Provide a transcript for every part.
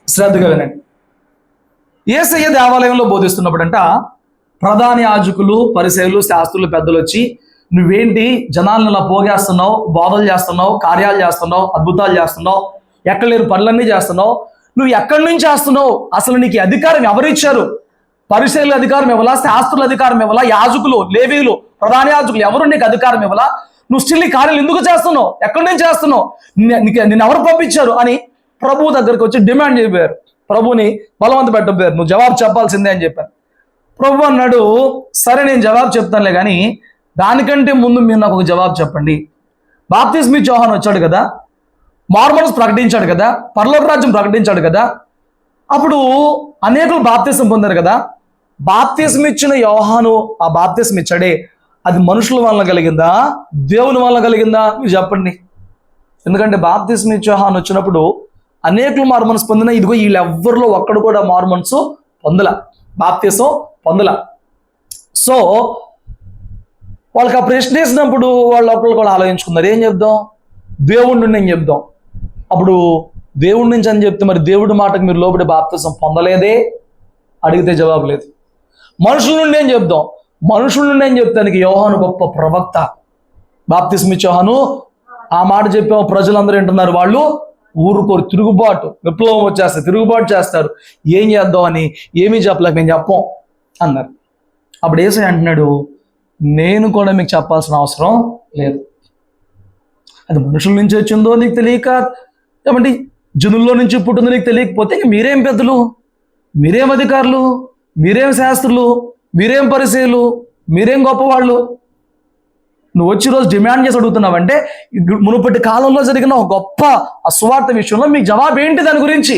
శ్రద్ధగా వినండి. యేసయ్య దేవాలయంలో బోధిస్తున్నప్పుడంట ప్రధాన యాజకులు, పరిసయ్యులు, శాస్త్రులు, పెద్దలు వచ్చి, నువ్వేంటి జనాలను ఇలా పోగేస్తున్నావు, బోధలు చేస్తున్నావు, కార్యాలు చేస్తున్నావు, అద్భుతాలు చేస్తున్నావు, ఎక్కడ లేని పనులన్నీ చేస్తున్నావు, నువ్వు ఎక్కడి నుంచి చేస్తున్నావు, అసలు నీకు అధికారం ఎవరిచ్చారు? పరిసయ్యుల అధికారం ఇవ్వాలా? శాస్త్రుల అధికారం ఇవ్వాలా? యాజకులు, లేవీయులు, ప్రధాన యాజకులు ఎవరు నీకు అధికారం ఇవ్వాలా? నువ్వు స్టిల్ ఈ కార్యాలు ఎందుకు చేస్తున్నావు? ఎక్కడి నుంచి చేస్తున్నావు? నిన్ను ఎవరు పంపించారు అని ప్రభువు దగ్గరికి వచ్చి డిమాండ్ చేయబోయారు. ప్రభుని బలవంత పెట్టబోయారు, నువ్వు జవాబు చెప్పాల్సిందే అని చెప్పాను. ప్రభు అన్నాడు, సరే నేను జవాబు చెప్తానులే, కానీ దానికంటే ముందు మీరు నాకు ఒక జవాబు చెప్పండి. బాప్తిస్మీ యోహాను వచ్చాడు కదా, మార్మోన్స్ ప్రకటించాడు కదా, పరలోక రాజ్యం ప్రకటించాడు కదా, అప్పుడు అనేకులు బాప్తిసం పొందారు కదా. బాప్తిసం ఇచ్చిన యోహాను ఆ బాప్తిసం ఇచ్చాడే, అది మనుషుల వల్ల కలిగిందా, దేవుని వల్ల కలిగిందా? మీరు చెప్పండి. ఎందుకంటే బాప్తిసం ఇచ్చిన యోహాను వచ్చినప్పుడు అనేకులు మార్మోన్స్ పొందిన, ఇదిగో వీళ్ళెవ్వరిలో ఒక్కడు కూడా మార్మోన్స్ పొందల, బాప్తిసం పొందల. సో వాళ్ళకి ఆ ప్రశ్న వేసినప్పుడు వాళ్ళు ఒకళ్ళు కూడా ఆలోచించుకున్నారు, ఏం చెప్దాం? దేవుడి నుండి ఏం చెప్దాం? అప్పుడు దేవుడి నుంచి అని చెప్తే, మరి దేవుడి మాటకు మీరు లోబడి బాప్తిసం పొందలేదే? అడిగితే జవాబు లేదు. మనుషుల నుండి ఏం చెప్దాం? మనుషుల నుండి ఏం చెప్తానికి యోహాను గొప్ప ప్రవక్త. బాప్తిసం ఇచ్చే యోహాను ఆ మాట చెప్పాము, ప్రజలందరూ వింటున్నారు, వాళ్ళు ఊరుకోరు, తిరుగుబాటు, విప్లవం వచ్చేస్తారు, తిరుగుబాటు చేస్తారు, ఏం చేద్దాం అని ఏమీ చెప్పలేక మేము చెప్పం అన్నారు. అప్పుడు యేసయ్య అంటున్నాడు, నేను కూడా మీకు చెప్పాల్సిన అవసరం లేదు. అది మనుషుల నుంచి వచ్చిందో నీకు తెలియక, ఏమంటే జనుల్లో నుంచి పుట్టిందో నీకు తెలియకపోతే ఇంక మీరేం పెద్దలు, మీరేం అధికారులు, మీరేం శాస్త్రులు, మీరేం పరిచయులు, మీరేం గొప్పవాళ్ళు? నువ్వు వచ్చి రోజు డిమాండ్ చేసి అడుగుతున్నావంటే మునుపటి కాలంలో జరిగిన ఒక గొప్ప అస్వార్థ విషయంలో మీకు జవాబు ఏంటి దాని గురించి?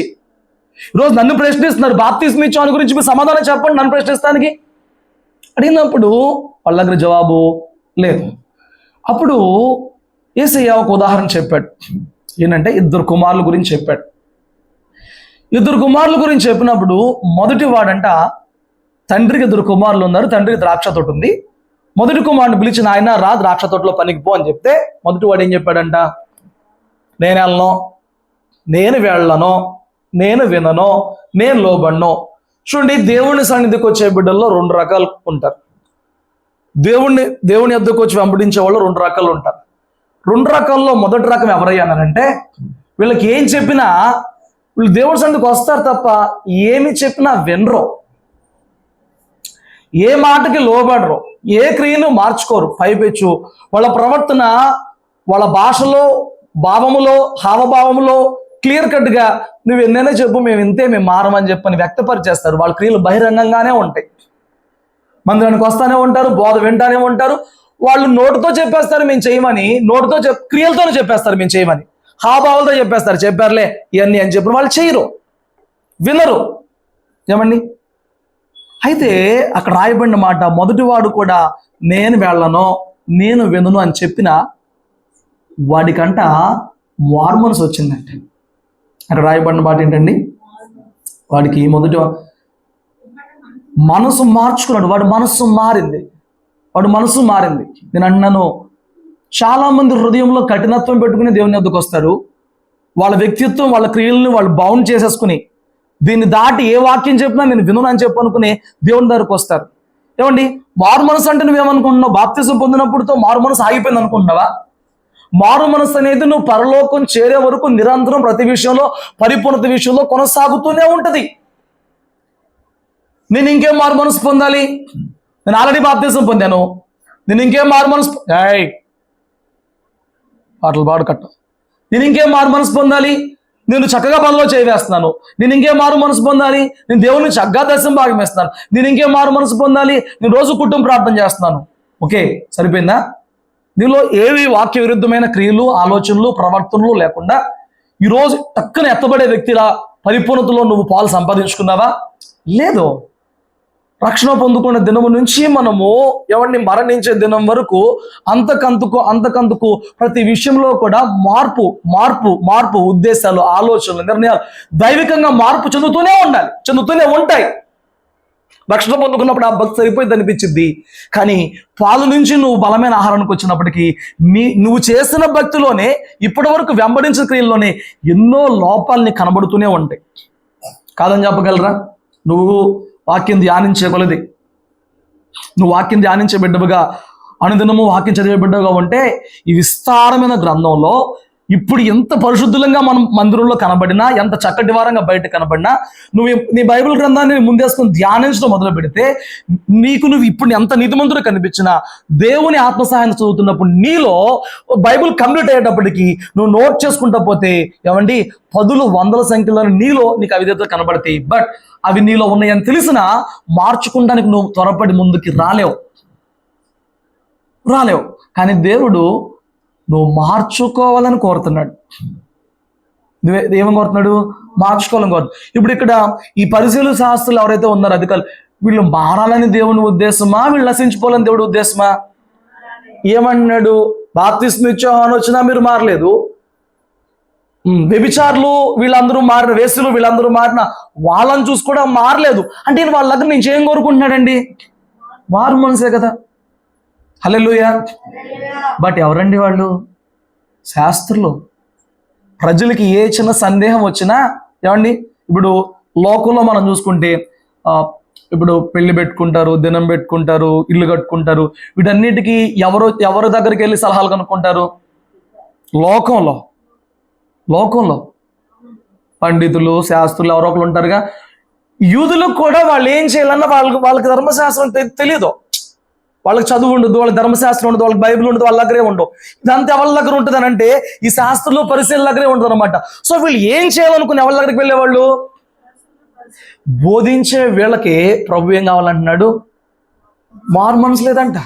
ఈరోజు నన్ను ప్రశ్నిస్తున్నారు, బాప్తిస్మం ఇచ్చాను గురించి మీరు సమాధానం చెప్పండి నన్ను ప్రశ్నిస్తానికి అడిగినప్పుడు వాళ్ళ దగ్గర జవాబు లేదు. అప్పుడు యేసయ్య ఒక ఉదాహరణ చెప్పాడు. ఏంటంటే ఇద్దరు కుమారుల గురించి చెప్పాడు. ఇద్దరు కుమారుల గురించి చెప్పినప్పుడు మొదటి వాడంట, తండ్రికి ఇద్దరు కుమారులు ఉన్నారు, తండ్రికి ద్రాక్ష తోట ఉంది. మొదటి కుమారుని పిలిచి, నాయన రా ద్రాక్ష తోటలో పనికి పో అని చెప్తే మొదటి వాడు ఏం చెప్పాడంట? నేను వెళ్ళను, నేను వెళ్ళను, నేను వినను, నేను లోబడను. చూడండి, దేవుని సన్నిధికి వచ్చే బిడ్డల్లో రెండు రకాలు ఉంటారు. దేవుని యొద్దకు వచ్చి వెంబడించే వాళ్ళు రెండు రకాలు ఉంటారు. రెండు రకాల్లో మొదటి రకం ఎవరయ్యా అన్నారంటే, వీళ్ళకి ఏం చెప్పినా వీళ్ళు దేవుని సన్నిధికి వస్తారు తప్ప ఏమి చెప్పినా వినరు, ఏ మాటకి లోబడరు, ఏ క్రియను మార్చుకోరు. పైపెచ్చు వాళ్ళ ప్రవర్తన, వాళ్ళ భాషలో, భావములో, హావభావములో క్లియర్ కట్గా నువ్వు ఎన్నైనా చెప్పు, మేము ఇంతే, మేము మారమని చెప్పని వ్యక్తపరిచేస్తారు. వాళ్ళ క్రియలు బహిరంగంగానే ఉంటాయి. మందిరానికి వస్తానే ఉంటారు, బోధ వింటానే ఉంటారు. వాళ్ళు నోటితో చెప్పేస్తారు మేము చేయమని, నోటితో క్రియలతోనే చెప్పేస్తారు మేము చేయమని, హావభావాలతో చెప్పేస్తారు చెప్పారులే ఇవన్నీ అని చెప్పిన వాళ్ళు చేయరు, వినరు. ఏమండి? అయితే అక్కడ రాయబడిన మాట, మొదటివాడు కూడా నేను వెళ్ళను, నేను వినను అని చెప్పిన వాడికంట మార్మోన్స్ వచ్చిందంటే. అక్కడ రాయబడిన మాట ఏంటండి? వాడికి మొదటి మనసు మార్చుకున్నాడు, వాడు మనసు మారింది. నేను అన్నాను, చాలామంది హృదయంలో కఠినత్వం పెట్టుకుని దేవుని వద్దకు వస్తారు. వాళ్ళ వ్యక్తిత్వం, వాళ్ళ క్రియలను వాళ్ళు బౌండ్ చేసేసుకుని, దీన్ని దాటి ఏ వాక్యం చెప్పినా నేను వినను అని చెప్పనుకుని దేవుని దగ్గరకు వస్తారు. ఏమండి, మారు మనసు అంటే నువ్వేమనుకుంటున్నావు? బాప్తిసం పొందినప్పుడుతో మారు మనసు ఆగిపోయింది అనుకుంటున్నావా? మారు మనసు అనేది నువ్వు పరలోకం చేరే వరకు నిరంతరం ప్రతి విషయంలో, పరిపూర్ణత విషయంలో కొనసాగుతూనే ఉంటది. నేను ఇంకేం మారు మనసు పొందాలి? నేను ఆల్రెడీ బాప్తిసం పొందాను, నేను ఇంకేం మారు మనసు పాటలు పాడు కట్ట నేను ఇంకేం మారు మనసు పొందాలి? నేను చక్కగా పనిలో చేయవేస్తున్నాను, నేను ఇంకేం మారు మనసు పొందాలి? నేను దేవుని చక్కగా దర్శనం భాగం వేస్తున్నాను, నేను ఇంకేం మారు మనసు పొందాలి? నేను రోజు కుటుంబ ప్రార్థన చేస్తున్నాను. ఓకే, సరిపోయిందా? దీనిలో ఏవి వాక్య విరుద్ధమైన క్రియలు, ఆలోచనలు, ప్రవర్తనలు లేకుండా ఈరోజు టక్కున ఎత్తబడే వ్యక్తిలా పరిపూర్ణతలో నువ్వు పాలు సంపాదించుకున్నావా? లేదు. రక్షణ పొందుకున్న దినము నుంచి మనము ఎవరిని మరణించే దినం వరకు అంతకందుకు ప్రతి విషయంలో కూడా మార్పు ఉద్దేశాలు, ఆలోచనలు, నిర్ణయాలు దైవికంగా మార్పు చెందుతూనే ఉంటాయి. రక్షణ పొందుకున్నప్పుడు ఆ భక్తి సరిపోయింది అనిపించింది, కానీ పాలు నుంచి నువ్వు బలమైన ఆహారానికి వచ్చినప్పటికీ నువ్వు చేసిన భక్తిలోనే, ఇప్పటి వరకు వెంబడించిన క్రియల్లోనే ఎన్నో లోపాలని కనబడుతూనే ఉంటాయి. కాదని చెప్పగలరా? నువ్వు వాక్యం ధ్యానించే కొలది, నువ్వు వాక్యం ధ్యానించే బిడ్డవుగా, అనుదినము వాక్యం చదివే బిడ్డగా ఉంటే ఈ విస్తారమైన గ్రంథంలో ఇప్పుడు ఎంత పరిశుద్ధులంగా మనం మందిరంలో కనబడినా, ఎంత చక్కటి వారంగా బయట కనబడినా, నువ్వు నీ బైబిల్ గ్రంథాన్ని ముందేసుకొని ధ్యానించడం మొదలు పెడితే నువ్వు ఇప్పుడు ఎంత నీతిమంతుడు కనిపించినా, దేవుని ఆత్మసహాయం చదువుతున్నప్పుడు నీలో బైబిల్ కంప్లీట్ అయ్యేటప్పటికి నువ్వు నోట్ చేసుకుంటా పోతే ఏమండి 10లు 100ల సంఖ్యలో నీకు అవిధేతలు కనబడతాయి. బట్ అవి నీలో ఉన్నాయని తెలిసినా మార్చుకోవడానికి నువ్వు త్వరపడి ముందుకి రాలేవు. కానీ దేవుడు నువ్వు మార్చుకోవాలని కోరుతున్నాడు. ఏమని కోరుతున్నాడు? మార్చుకోవాలని కోరుతున్నాడు. ఇప్పుడు ఇక్కడ ఈ పరిశీలన శాస్త్రులు ఎవరైతే ఉన్నారో అధికారులు, వీళ్ళు మారాలని దేవుని ఉద్దేశమా, వీళ్ళు నశించిపోవాలని దేవుడి ఉద్దేశమా? ఏమన్నాడు? బాప్తిస్మం ఇచ్చామని వచ్చినా మీరు మారలేదు, వ్యభిచారులు వీళ్ళందరూ మారిన, వేసులు వీళ్ళందరూ మారిన, వాళ్ళని చూసి కూడా మారలేదు అంటే వాళ్ళ దగ్గర నుంచి ఏం కోరుకుంటున్నాడండి? మారు మనసే కదా. హల్లెలూయా. బట్ ఎవరండి వాళ్ళు? శాస్త్రులు. ప్రజలకి ఏ చిన్న సందేహం వచ్చినా, ఏమండి ఇప్పుడు లోకంలో మనం చూసుకుంటే ఇప్పుడు పెళ్లి పెట్టుకుంటారు, దినం పెట్టుకుంటారు, ఇల్లు కట్టుకుంటారు, వీటన్నిటికీ ఎవరి దగ్గరికి వెళ్ళి సలహాలు కనుక్కుంటారు? లోకంలో పండితులు, శాస్త్రులు ఎవరో ఒకరు ఉంటారుగా. యూదులకు కూడా వాళ్ళు ఏం చేయాలన్నా వాళ్ళకి ధర్మశాస్త్రం తెలియదు, వాళ్ళకి చదువు ఉండదు, వాళ్ళకి ధర్మశాస్త్రం ఉండదు, వాళ్ళకి బైబిల్ ఉండదు, వాళ్ళ దగ్గరే ఉండవు. ఇదంతా ఎవరి దగ్గర ఉంటుంది అని అంటే ఈ శాస్త్రులు పరిశీలన దగ్గరే ఉంటుంది అనమాట. సో వీళ్ళు ఏం చేయాలనుకుని ఎవరి దగ్గరికి వెళ్ళేవాళ్ళు? బోధించే వీళ్ళకి ప్రభు ఏం కావాలంటున్నాడు? మారు మనసు లేదంట,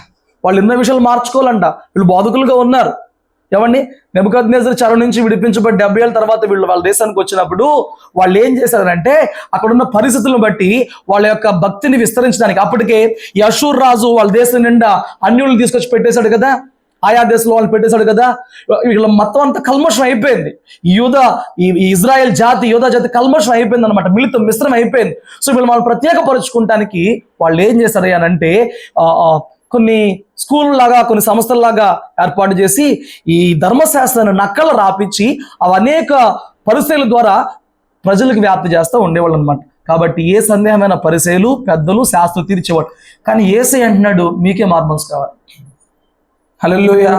వాళ్ళు ఎన్నో విషయాలు మార్చుకోవాలంట. వీళ్ళు బోధకులుగా ఉన్నారు. ఏమండి, నెబుకద్నెజరు చెర నుంచి విడిపించబడి 70 ఏళ్ళ తర్వాత వీళ్ళు వాళ్ళ దేశానికి వచ్చినప్పుడు వాళ్ళు ఏం చేశారంటే అక్కడున్న పరిస్థితులను బట్టి వాళ్ళ యొక్క భక్తిని విస్తరించడానికి, అప్పటికే ఈ అషూర్ రాజు వాళ్ళ దేశం నిండా అన్యులను తీసుకొచ్చి పెట్టేశాడు కదా, ఆయా దేశంలో వాళ్ళు పెట్టేశాడు కదా. వీళ్ళ మొత్తం అంతా కల్మషం అయిపోయింది. ఈ ఇజ్రాయెల్ జాతి, యూదా జాతి కల్మషం అయిపోయింది అనమాట, మిశ్రమం అయిపోయింది. సో వీళ్ళు వాళ్ళు ప్రత్యేకపరుచుకోవటానికి వాళ్ళు ఏం చేశారు అని అంటే కొన్ని స్కూల్ లాగా, కొన్ని సంస్థల్లాగా ఏర్పాటు చేసి ఈ ధర్మశాస్త్రాన్ని నక్కలు రాపించి అవి అనేక పరిశీలన ద్వారా ప్రజలకు వ్యాప్తి చేస్తూ ఉండేవాళ్ళు అనమాట. కాబట్టి ఏ సందేహమైన పరిశీలు, పెద్దలు, శాస్త్రం తీర్చేవాడు. కానీ యేసయ్య అంటున్నాడు, మీకే మార్మన్స్ కావాలి. హల్లెలూయా.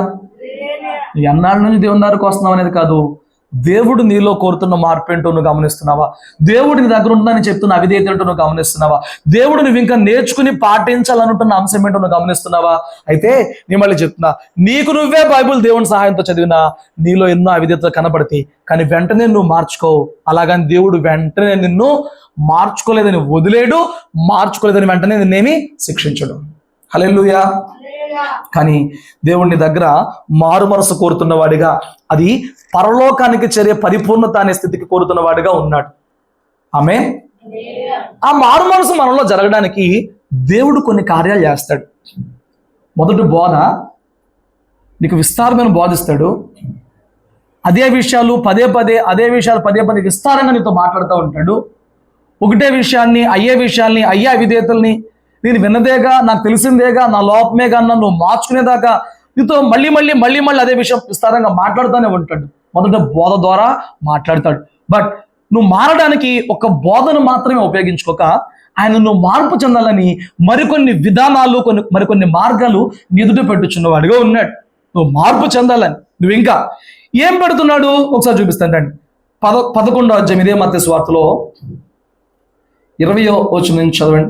ఎన్నాళ్ళ నుంచి దేవుని దగ్గరకు వస్తున్నావు అనేది కాదు, దేవుడు నీలో కోరుతున్న మార్పు ఏంటో నువ్వు గమనిస్తున్నావా? దేవుడు నీ దగ్గర ఉంటుందని చెప్తున్న అవిధేయత ఏంటో నువ్వు గమనిస్తున్నావా? దేవుడు నువ్వు ఇంకా నేర్చుకుని పాటించాలనుంటున్న అంశం ఏంటో నువ్వు గమనిస్తున్నావా? అయితే నేను మళ్ళీ చెప్తున్నా, నీకు నువ్వే బైబిల్ దేవుని సహాయంతో చదివినా నీలో ఎన్నో అవిధేయతలు కనబడతాయి. కానీ వెంటనే నువ్వు మార్చుకో. అలాగని దేవుడు వెంటనే నిన్ను మార్చుకోలేదని వదిలేడు, మార్చుకోలేదని వెంటనే నిన్నేమి శిక్షించడు. హల్లెలూయా. కానీ దేవుని దగ్గర మారు మనసు కోరుతున్న వాడిగా, అది పరలోకానికి చేరే పరిపూర్ణత అనే స్థితికి కోరుతున్న వాడిగా ఉన్నాడు. ఆమేన్. ఆ మారు మనసు మనలో జరగడానికి దేవుడు కొన్ని కార్యాలు చేస్తాడు. మొదటి బోధ, నీకు విస్తారమైన బోధిస్తాడు. అదే విషయాలు పదే పదే విస్తారంగా నీతో మాట్లాడుతూ ఉంటాడు. ఒకటే విషయాన్ని, అయ్యే విధేయతల్ని, నేను విన్నదేగా, నాకు తెలిసిందేగా, నా లోపమేగా అన్న నువ్వు మార్చుకునేదాకా నీతో మళ్ళీ అదే విషయం విస్తారంగా మాట్లాడుతూనే ఉంటాడు. మొదట బోధ ద్వారా మాట్లాడతాడు. బట్ నువ్వు మారడానికి ఒక బోధను మాత్రమే ఉపయోగించుకోక ఆయన నువ్వు మార్పు చెందాలని మరికొన్ని విధానాలు, మరికొన్ని మార్గాలు ఎదుట పెట్టుచున్నవాడిగా ఉన్నాడు. నువ్వు మార్పు చెందాలని నువ్వు ఇంకా ఏం పెడుతున్నాడు ఒకసారి చూపిస్తాను రండి. 11వ అధ్యాయం ఇదే మత్తయి సువార్తలో 20వ వచనం నుంచి చదవండి.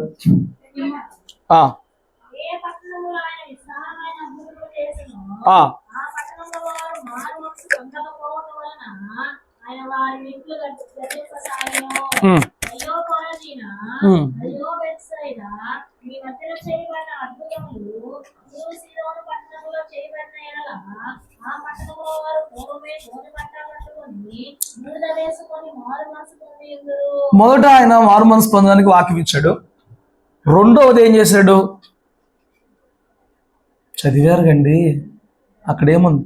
మొదట ఆయన మారు మనసు పొందడానికి వాక్యం ఇచ్చాడు. రెండవది ఏం చేశాడు? చదివారు కండి, అక్కడేముంది?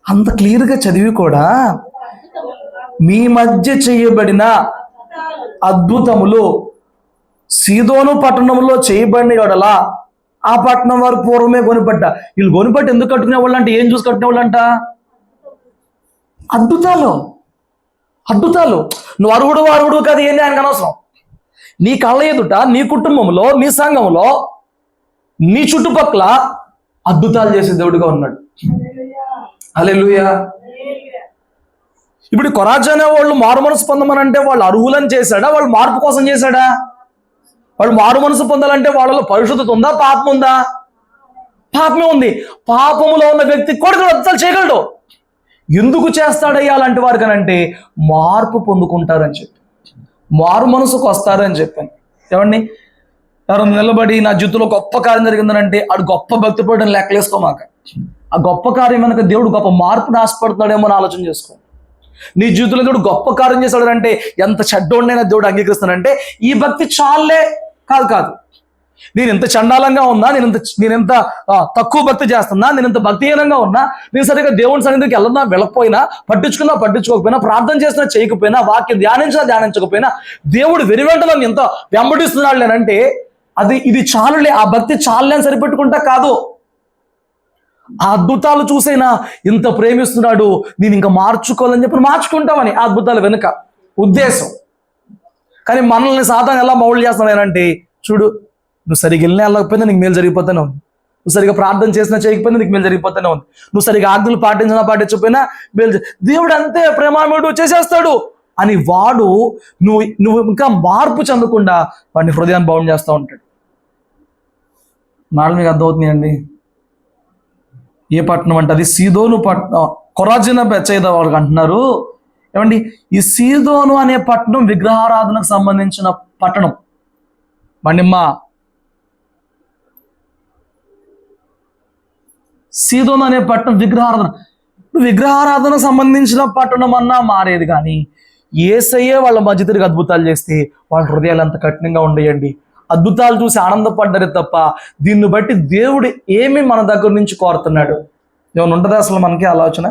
అంత క్లియర్గా చదివి కూడా మీ మధ్య చేయబడిన అద్భుతములు సీదోను పట్టణంలో చేయబడిన యెడల ఆ పట్టణం వారు పూర్వమే కొనిపట్ట. వీళ్ళు కొనిపట్టి ఎందుకు కట్టుకునే వాళ్ళు అంటే ఏం చూసి కట్టుకునే వాళ్ళంట? అద్భుతాలు. అద్భుతాలు. నువ్వు అరుగుడు కాదు, ఏంది ఆయనకు అనవసరం. నీ కళ్ళ ఎదుట, నీ కుటుంబంలో, నీ సంఘంలో, నీ చుట్టుపక్కల అద్భుతాలు చేసే దేవుడిగా ఉన్నాడు. హల్లెలూయా. ఇప్పుడు కొరాజు అనే వాళ్ళు మారు మనసు పొందమని అంటే వాళ్ళు అర్హులని చేశాడా, వాళ్ళు మార్పు కోసం చేశాడా? వాళ్ళు మారు మనసు పొందాలంటే వాళ్ళలో పరిశుద్ధత ఉందా, పాపం ఉందా? పాపమే ఉంది. పాపములో ఉన్న వ్యక్తి కూడా అద్భుతాలు చేయగలడు. ఎందుకు చేస్తాడయ్యా అలాంటి వారికి అంటే మార్పు పొందుకుంటారని చెప్పి, మారు మనసుకు వస్తారని చెప్పాను. ఏమండి, ఎవరు నిలబడి నా జీవితంలో గొప్ప కార్యం జరిగిందనంటే ఆడు గొప్ప భక్తి పడడం లెక్కలేసుకోమాక. ఆ గొప్ప కార్యం వెనక దేవుడు గొప్ప మార్పును ఆశపడుతున్నాడేమో అని ఆలోచన చేసుకో. నీ జీవితంలో దేవుడు గొప్ప కార్యం చేస్తాడంటే ఎంత చెడ్డోడినైనా దేవుడు అంగీకరిస్తాడంటే ఈ భక్తి చాలే కాదు. నేను ఎంత చండాలంగా ఉన్నా, నేనెంత తక్కువ భక్తి చేస్తున్నా, నేను ఎంత భక్తిహీనంగా ఉన్నా, నేను సరిగ్గా దేవుని సన్నిధికి వెళ్ళకపోయినా, పట్టించుకోకపోయినా, ప్రార్థన చేసినా చేయకపోయినా, వాక్యం ధ్యానించకపోయినా, దేవుడు వెనువెంట నన్ను ఎంత వెంబడిస్తున్నాడు లేనంటే ఇది చాలులే, ఆ భక్తి చాలులే అని సరిపెట్టుకుంటా కాదు. ఆ అద్భుతాలు చూసైనా ఇంత ప్రేమిస్తున్నాడు, నేను ఇంకా మార్చుకోవాలని చెప్పి మార్చుకుంటామని ఆ అద్భుతాల వెనుక ఉద్దేశం. కానీ మనల్ని సాతాను ఎలా మౌళ్ళు చేస్తున్నానంటే, చూడు, నువ్వు సరిగ్గా వెళ్ళినా వెళ్ళకపోయినా నీకు మేలు జరిగిపోతానే ఉంది, నువ్వు సరిగ్గా ప్రార్థన చేసినా చేయకపోయినా నీకు మేలు జరిగిపోతానే ఉంది, నువ్వు సరిగ్గా ఆజ్ఞలు పాటించకపోయినా మేలు. దేవుడు అంతే ప్రేమామయుడు, చేసేస్తాడు అని వాడు నువ్వు ఇంకా మార్పు చెందకుండా వాడిని హృదయాన్ని బౌండ్ చేస్తూ ఉంటాడు. మాటలు మీకు అర్థమవుతున్నాయండి? ఏ పట్టణం అంటే అది సీదోను పట్టణం. కొరాజిన బెత్సయిదా వాళ్ళకి అంటున్నారు. ఏమండి, ఈ సీదోను అనే పట్టణం విగ్రహారాధనకు సంబంధించిన పట్టణం. మణిమ్మ, సీదోను అనే పట్టణం విగ్రహారాధన సంబంధించిన పట్టణం అన్నా మారేది. కానీ యేసయ్యే వాళ్ళ మధ్య తిరిగి అద్భుతాలు చేస్తే వాళ్ళ హృదయాలు అంత కఠినంగా ఉండేయండి. అద్భుతాలు చూసి ఆనందపడ్డారే తప్ప దీన్ని బట్టి దేవుడు ఏమి మన దగ్గర నుంచి కోరుతున్నాడు? ఏమైనా ఉంటుందా అసలు మనకి ఆలోచన?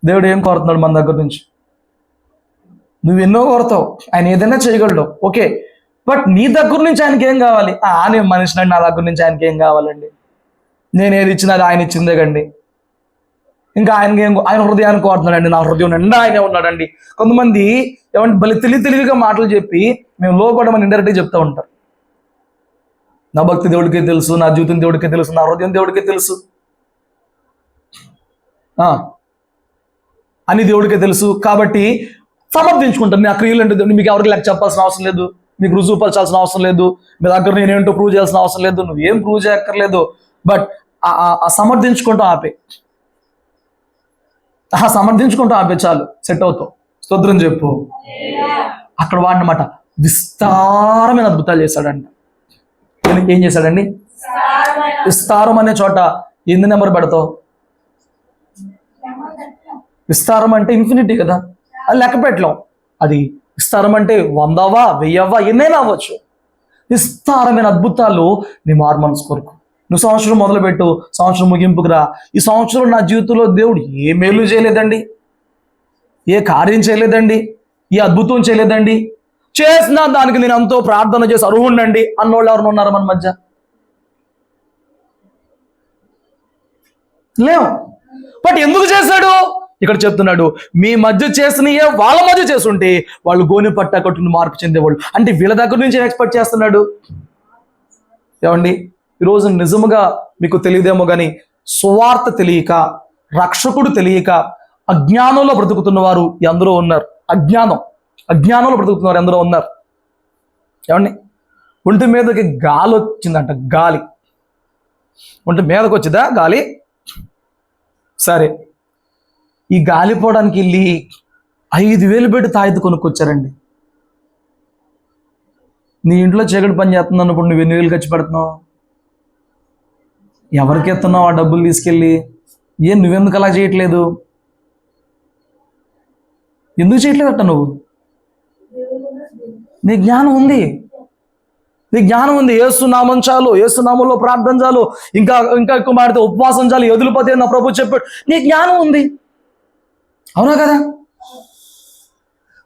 దేవుడు ఏం కోరుతున్నాడు మన దగ్గర నుంచి? నువ్వు ఎన్నో కోరుతావు, ఆయన ఏదైనా చేయగలడు, ఓకే. బట్ నీ దగ్గర నుంచి ఆయనకి ఏం కావాలి? నేను మనిషిని, నా దగ్గర నుంచి ఆయనకి ఏం కావాలండి? నేను ఏది ఇచ్చినా అది ఆయన ఇచ్చిందే కండి. ఇంకా ఆయన హృదయాన్ని కోరుతున్నాడండి, నా హృదయం నిండా ఆయనే ఉన్నాడండి. కొంతమంది ఏమంటే బలి తెలివిగా మాటలు చెప్పి మేము లోపడమని ఇండైరెక్ట్గా చెప్తూ ఉంటారు. నా భక్తి దేవుడికే తెలుసు, నా జీవితం దేవుడికే తెలుసు, నా హృదయం దేవుడికే తెలుసు అని దేవుడికే తెలుసు. కాబట్టి సమర్థించుకుంటాను. నా క్రియలు అంటే మీకు ఎవరికి లెక్క చెప్పాల్సిన అవసరం లేదు, మీకు రుజువు పరచాల్సిన అవసరం లేదు, మీ దగ్గర నేనేంటో ప్రూవ్ చేయాల్సిన అవసరం లేదు, నువ్వేం ప్రూవ్ చేయక్కర్లేదు. బట్ సమర్థించుకుంటాం ఆపే చాలు, సెట్ అవుతావు. స్తోత్రం చెప్పు. అక్కడ వాడినమాట విస్తారమైన అద్భుతాలు చేశాడంట. ఏం చేశాడండి? విస్తారం అనే చోట ఎన్ని నెంబర్ పెడతావు? విస్తారం అంటే ఇన్ఫినిటీ కదా, అది లెక్క పెట్టలేం. అది విస్తారం అంటే 100వ 1000వ ఎన్నైనా అవ్వచ్చు. విస్తారమైన అద్భుతాలు నీ మారు మనసు కొరకు. నువ్వు సంవత్సరం మొదలుపెట్టు, సంవత్సరం ముగింపుకు రా. ఈ సంవత్సరం నా జీవితంలో దేవుడు ఏ మేలు చేయలేదండి, ఏ కార్యం చేయలేదండి, ఏ అద్భుతం చేయలేదండి, చేసిన దానికి నేను ఎంతో ప్రార్థన చేసి అర్హుండండి అన్నోళ్ళు ఎవరు ఉన్నారు మన మధ్య? లేవు. బట్ ఎందుకు చేశాడు? ఇక్కడ చెప్తున్నాడు, మీ మధ్య చేసినయే వాళ్ళ మధ్య చేస్తుంటే వాళ్ళు గోనె పట్ట కట్టుకుని మార్పు చెందేవాళ్ళు. అంటే వీళ్ళ దగ్గర నుంచి ఏం ఎక్స్పెక్ట్ చేస్తున్నాడు? ఏమండి, ఈరోజు నిజముగా మీకు తెలియదేమో కానీ సువార్త తెలియక, రక్షకుడు తెలియక అజ్ఞానంలో బ్రతుకుతున్న వారు ఎందరో ఉన్నారు. అజ్ఞానంలో బ్రతుకుతున్న వారు ఎందరో ఉన్నారు. ఏమండి, ఒంటి మీదకి గాలి వచ్చిందంట. గాలి ఒంటి మీదకి వచ్చిందా గాలి? సరే, ఈ గాలి పోవడానికి వెళ్ళి 5,000 పెట్టి తాయితు కొనుక్కొచ్చారండి. నీ ఇంట్లో చీకటి పని చేస్తుంది అన్నప్పుడు నువ్వు 8,000 ఖర్చు పెడుతున్నావు. ఎవరికి ఎత్తున్నావు ఆ డబ్బులు తీసుకెళ్ళి? నువ్వెందుకు అలా చేయట్లేదు? ఎందుకు చేయట్లేదట? నువ్వు నీ జ్ఞానం ఉంది, యేసునామం చాలు, యేసునామంలో ప్రార్థన చాలు, ఇంకా ఎక్కువ మాడితే ఉపవాసం చాలు, ఎదులుపోతే నా ప్రభు చెప్పాడు. నీ జ్ఞానం ఉంది, అవునా కదా?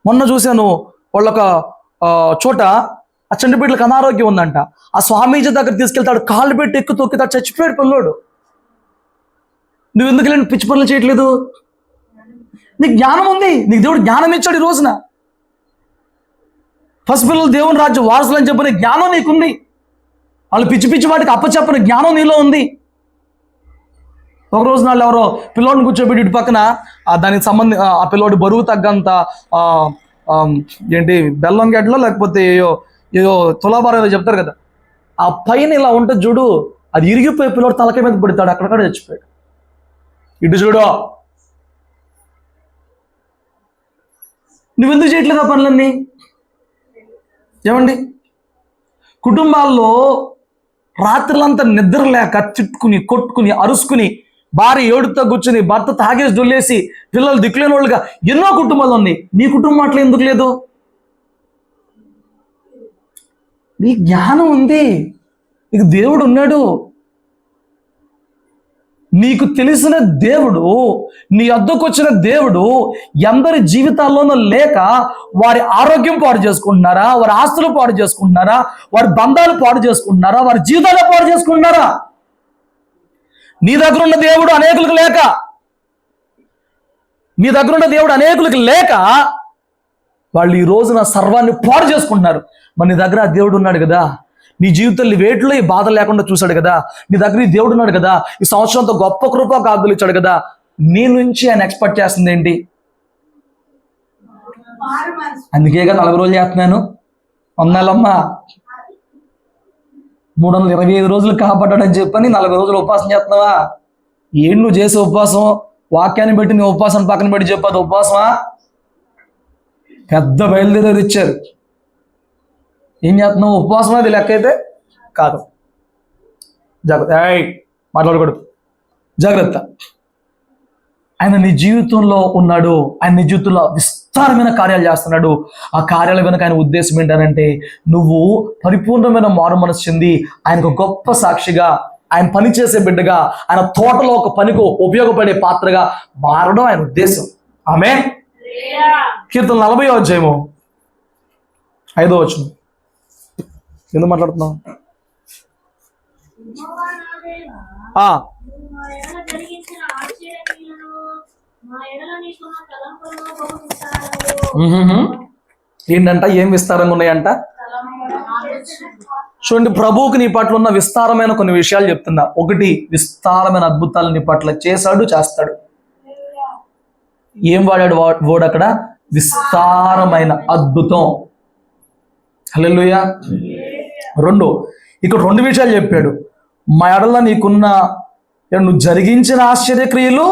మొన్న చూశాను, వాళ్ళొక చోట ఆ చండిపేటలకు అనారోగ్యం ఉందంట. ఆ స్వామీజీ దగ్గర తీసుకెళ్తాడు, కాళ్ళు పెట్టి ఎక్కువ తొక్కితాడు, చచ్చిపోయాడు పిల్లోడు. నువ్వు ఎందుకు వెళ్ళి పిచ్చి పనులు చేయట్లేదు? నీకు జ్ఞానం ఉంది, నీకు దేవుడు జ్ఞానం ఇచ్చాడు. ఈ రోజున పసిపిల్లలు దేవుని రాజ్యం వారసులు అని చెప్పిన జ్ఞానం నీకుంది. వాళ్ళు పిచ్చి పిచ్చి వాటికి అప్పచెప్పని జ్ఞానం నీలో ఉంది. ఒక రోజు నాళ్ళు ఎవరో పిల్లోడిని కూర్చోబెట్టి ఇటు పక్కన దానికి ఆ పిల్లోడి బరువు తగ్గంత ఏంటి బెల్లం గడ్డలో లేకపోతే ఏదో తులాభారం చెప్తారు కదా, ఆ పైన ఇలా ఉంటుంది చూడు, అది ఇరిగిపోయి పిల్లోడు తలకాయ మీద పడతాడు, అక్కడక్కడ చచ్చిపోయాడు. ఇటు చూడు, నువ్వెందుకు చేయట్లేదు ఆ పనులన్నీ? ఏమండి, కుటుంబాల్లో రాత్రులంతా నిద్ర లేక తిట్టుకుని కొట్టుకుని అరుసుకుని భార్య ఏడుతో కూర్చుని భర్త తాగేసి దొల్లేసి పిల్లలు దిక్కులేని వాళ్ళుగా ఎన్నో కుటుంబాలు ఉన్నాయి. నీ కుటుంబం అట్లా ఎందుకు లేదు? నీ జ్ఞానం ఉంది, నీకు దేవుడు ఉన్నాడు. నీకు తెలిసిన దేవుడు, నీ వద్దకు వచ్చిన దేవుడు ఎందరి జీవితాల్లోనూ లేక వారి ఆరోగ్యం పాడు చేసుకుంటున్నారా, వారి ఆస్తులు పాడు చేసుకుంటున్నారా, వారి బంధాలు పాడు చేసుకుంటున్నారా, వారి జీవితాలు పాడు చేసుకుంటున్నారా? నీ దగ్గర ఉన్న దేవుడు అనేకులకు లేక, నీ దగ్గర ఉన్న దేవుడు అనేకులకు లేక వాళ్ళు ఈ రోజున సర్వాన్ని పాడు చేసుకుంటున్నారు. మరి నీ దగ్గర ఆ దేవుడు ఉన్నాడు కదా, నీ జీవితంలో వేటిలో ఈ బాధ లేకుండా చూశాడు కదా, నీ దగ్గర ఈ దేవుడు ఉన్నాడు కదా, ఈ సంవత్సరంతో గొప్ప కృపా కాపుదలు ఇచ్చాడు కదా, నీ నుంచి ఆయన ఎక్స్పెక్ట్ చేస్తుంది ఏంటి? అందుకేగా 40 రోజులు చేస్తున్నాను, వందలమ్మా 325 రోజులు కాపాడాడని చెప్పని 40 రోజులు ఉపవాసం చేస్తున్నావా? ఏం నువ్వు చేసే ఉపవాసం? వాక్యాన్ని బట్టి నీ ఉపవాసం పక్కన పెట్టి చెప్పదు ఉపవాసమా? పెద్ద బయలుదేరేది ఇచ్చారు. ఏం చేస్తున్నావు? ఉపవాసం అది లెక్క అయితే కాదు. జాగ్రత్త, మాట్లాడకూడదు, జాగ్రత్త. ఆయన నీ జీవితంలో ఉన్నాడు, ఆయన నీ జీవితంలో విస్తారమైన కార్యాలు చేస్తున్నాడు. ఆ కార్యాల వెనుక ఆయన ఉద్దేశం ఏంటంటే నువ్వు పరిపూర్ణమైన మారు మనసు చెంది ఆయనకు గొప్ప సాక్షిగా, ఆయన పని చేసే బిడ్డగా, ఆయన తోటలో ఒక పనికి ఉపయోగపడే పాత్రగా మారడం ఆయన ఉద్దేశం. ఆమేన్. కీర్తన 40వ అధ్యాయము 5వ వచనం. ఎందుకు మాట్లాడుతున్నావు? ఏంటంట? ఏం విస్తారంగా ఉన్నాయంట? చూడండి, ప్రభువుకి నీ పట్ల ఉన్న విస్తారమైన కొన్ని విషయాలు చెప్తున్నా. ఒకటి, విస్తారమైన అద్భుతాలు నీ పట్ల చేశాడు, చేస్తాడు. ఏం వాడాడు వాడు అక్కడ? విస్తారమైన అద్భుతం. హల్లెలూయా. 2, ఇక్కడ 2 విషయాలు చెప్పాడు. మా ఎడల నీకున్న నువ్వు జరిగించిన ఆశ్చర్యక్రియలు,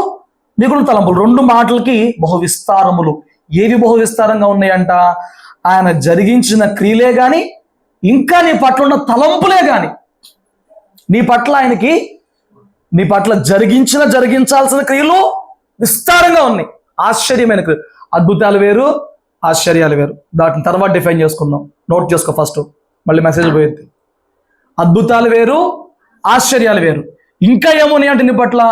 నీకున్న తలంపులు. 2 మాటలకి బహు విస్తారములు. ఏవి బహు విస్తారంగా ఉన్నాయంట? ఆయన జరిగించిన క్రియలే కానీ, ఇంకా నీ పట్ల ఉన్న తలంపులే కానీ, నీ పట్ల ఆయనకి, నీ పట్ల జరిగించాల్సిన క్రియలు విస్తారంగా ఉన్నాయి. ఆశ్చర్యమైన క్రియలు. అద్భుతాలు వేరు, ఆశ్చర్యాలు వేరు. దాటిని తర్వాత డిఫైన్ చేసుకుందాం. నోట్ చేసుకో ఫస్ట్, మళ్ళీ మెసేజ్ పోయింది. అద్భుతాలు వేరు, ఆశ్చర్యాలు వేరు. ఇంకా ఏమున్నాయి అంటే నీ పట్ల